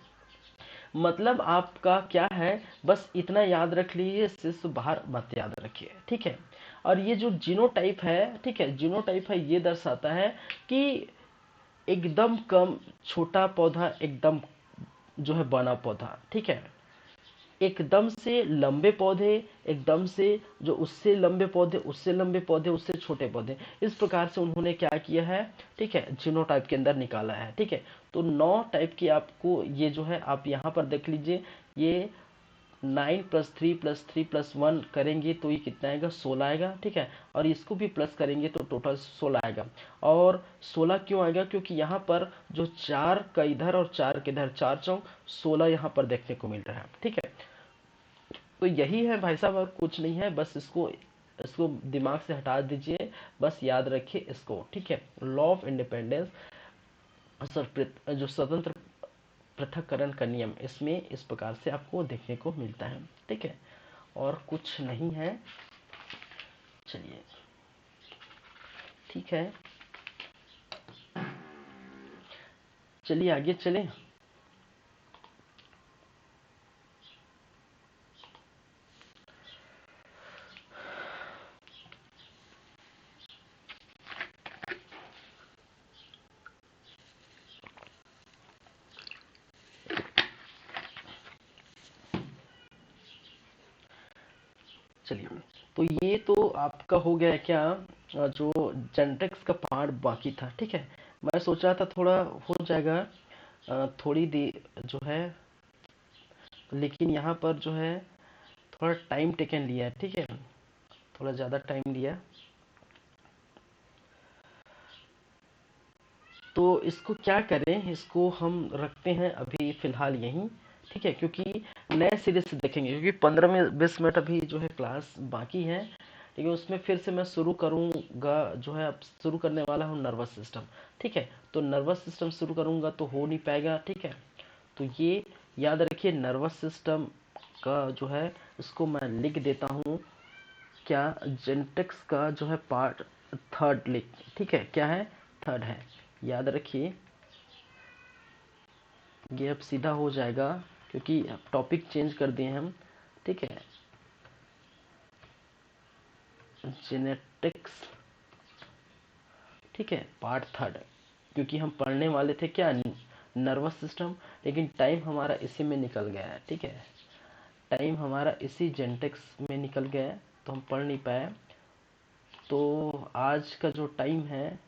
मतलब आपका क्या है, बस इतना याद रख लीजिए, इससे से बाहर मत याद रखिए। ठीक है, और ये जो जीनोटाइप है, ठीक है, जीनोटाइप है, ये दर्शाता है कि एकदम कम छोटा पौधा, एकदम जो है बड़ा पौधा। ठीक है, एकदम से लंबे पौधे, एकदम से जो उससे लंबे पौधे, उससे लंबे पौधे, उससे छोटे पौधे, इस प्रकार से उन्होंने क्या किया है, ठीक है, जीनोटाइप के अंदर निकाला है। ठीक है, तो 9 टाइप की आपको ये जो है, आप यहाँ पर देख लीजिए, ये 9+3+3+1 करेंगे तो ये कितना आएगा, 16 आएगा। ठीक है, और इसको भी प्लस करेंगे तो टोटल 16 आएगा। और 16 क्यों आएगा, क्योंकि यहाँ पर जो 4 का इधर और 4 के इधर, 4 चौक 16 यहाँ पर देखने को मिल रहा है। ठीक है, तो यही है भाई साहब, और कुछ नहीं है, बस इसको इसको दिमाग से हटा दीजिए, बस याद रखिए इसको। ठीक है, लॉ ऑफ इंडिपेंडेंस, जो स्वतंत्र पृथक्करण का नियम, इसमें इस प्रकार से आपको देखने को मिलता है। ठीक है, और कुछ नहीं है। चलिए ठीक है, चलिए आगे चलें। चलिए, तो ये तो आपका हो गया क्या, जो जेनेटिक्स का पार्ट बाकी था। ठीक है, मैं सोच रहा था थोड़ा हो जाएगा, थोड़ी देर जो है, लेकिन यहाँ पर जो है थोड़ा टाइम टेकन लिया है। ठीक है, थोड़ा ज़्यादा टाइम लिया, तो इसको क्या करें, इसको हम रखते हैं अभी फ़िलहाल यहीं। ठीक है, क्योंकि नए सिरे से देखेंगे, क्योंकि 15 20 मिनट अभी जो है क्लास बाकी है, लेकिन उसमें फिर से मैं शुरू करूँगा, जो है अब शुरू करने वाला हूँ नर्वस सिस्टम। ठीक है, तो नर्वस सिस्टम शुरू करूँगा तो हो नहीं पाएगा। ठीक है, तो ये याद रखिए, नर्वस सिस्टम का जो है इसको मैं लिख देता हूँ, क्या, जेनेटिक्स का जो है पार्ट थर्ड लिख, ठीक है, क्या है, थर्ड है। याद रखिए, ये अब सीधा हो जाएगा, क्योंकि टॉपिक चेंज कर दिए हम। ठीक है, जेनेटिक्स, ठीक है, पार्ट थर्ड, क्योंकि हम पढ़ने वाले थे क्या, नर्वस सिस्टम, लेकिन टाइम हमारा इसी में निकल गया है। ठीक है, टाइम हमारा इसी जेनेटिक्स में निकल गया है, तो हम पढ़ नहीं पाए। तो आज का जो टाइम है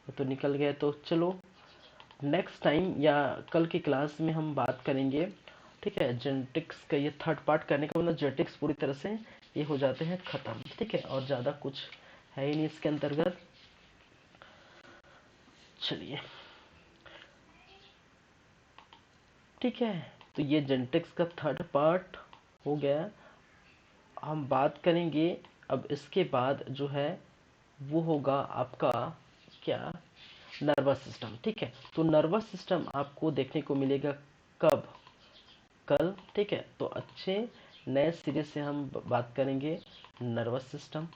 वो तो निकल गया, तो चलो नेक्स्ट टाइम या कल की क्लास में हम बात करेंगे। ठीक है, जेनेटिक्स का ये थर्ड पार्ट करने का मतलब जेनेटिक्स पूरी तरह से ये हो जाते हैं ख़त्म। ठीक है, और ज़्यादा कुछ है ही नहीं इसके अंतर्गत। चलिए ठीक है, तो ये जेनेटिक्स का थर्ड पार्ट हो गया। हम बात करेंगे अब इसके बाद जो है वो होगा आपका क्या, नर्वस सिस्टम। ठीक है, तो नर्वस सिस्टम आपको देखने को मिलेगा कब, कल। ठीक है, तो अच्छे नए सिरे से हम बात करेंगे नर्वस सिस्टम।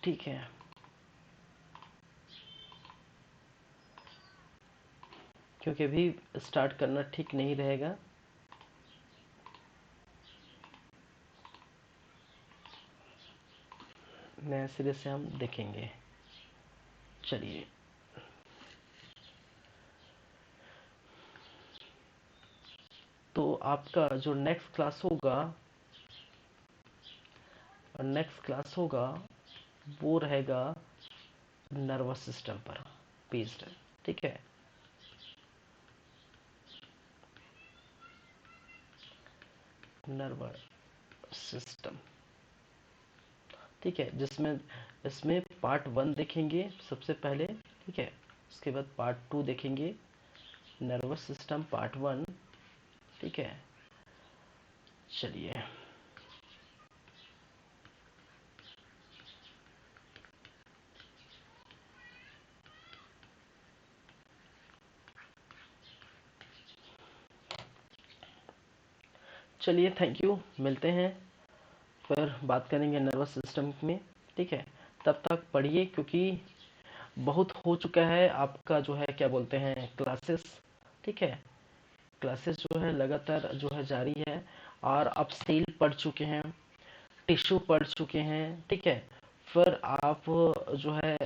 ठीक है, क्योंकि अभी स्टार्ट करना ठीक नहीं रहेगा। नए सिरे से हम देखेंगे। चलिए, तो आपका जो नेक्स्ट क्लास होगा वो रहेगा नर्वस सिस्टम पर बेस्ड। ठीक है, नर्वस सिस्टम। ठीक है, जिसमें इसमें पार्ट 1 देखेंगे सबसे पहले। ठीक है, उसके बाद पार्ट 2 देखेंगे, नर्वस सिस्टम पार्ट 1। ठीक है, चलिए चलिए, थैंक यू, मिलते हैं फिर बात करेंगे नर्वस सिस्टम में। ठीक है, तब तक पढ़िए, क्योंकि बहुत हो चुका है आपका जो है क्या बोलते हैं क्लासेस। ठीक है, क्लासेस जो है लगातार जो है जारी है, और आप सेल पढ़ चुके हैं, टिश्यू पढ़ चुके हैं। ठीक है, फिर आप जो है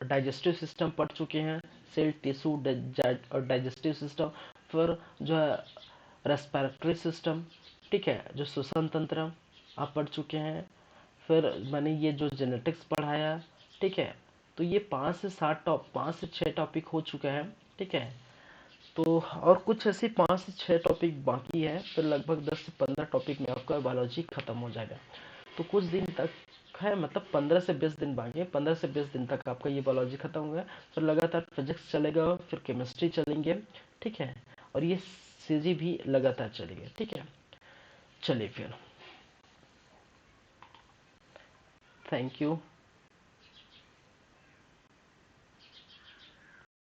डाइजेस्टिव सिस्टम पढ़ चुके हैं, सेल, टिश्यू, डाइजेस्टिव सिस्टम। फिर जो है रेस्पिरेटरी सिस्टम। ठीक है, जो श्वसन तंत्र आप पढ़ चुके हैं। फिर मैंने ये जो जेनेटिक्स पढ़ाया। ठीक है, तो ये 5 से 6 टॉपिक हो चुका है। ठीक है, तो और कुछ ऐसे 5 से 6 टॉपिक बाकी है, फिर लगभग 10 से 15 टॉपिक में आपका बायोलॉजी खत्म हो जाएगा। तो कुछ दिन तक है, मतलब 15 से 20 दिन बाकी है। 15 से 20 दिन तक आपका ये बायोलॉजी खत्म होगा। फिर लगातार फिजिक्स चलेगा, फिर केमिस्ट्री चलेंगे। ठीक है, और ये सीजी भी लगातार चलेगा। ठीक है, चलिए फिर, थैंक यू।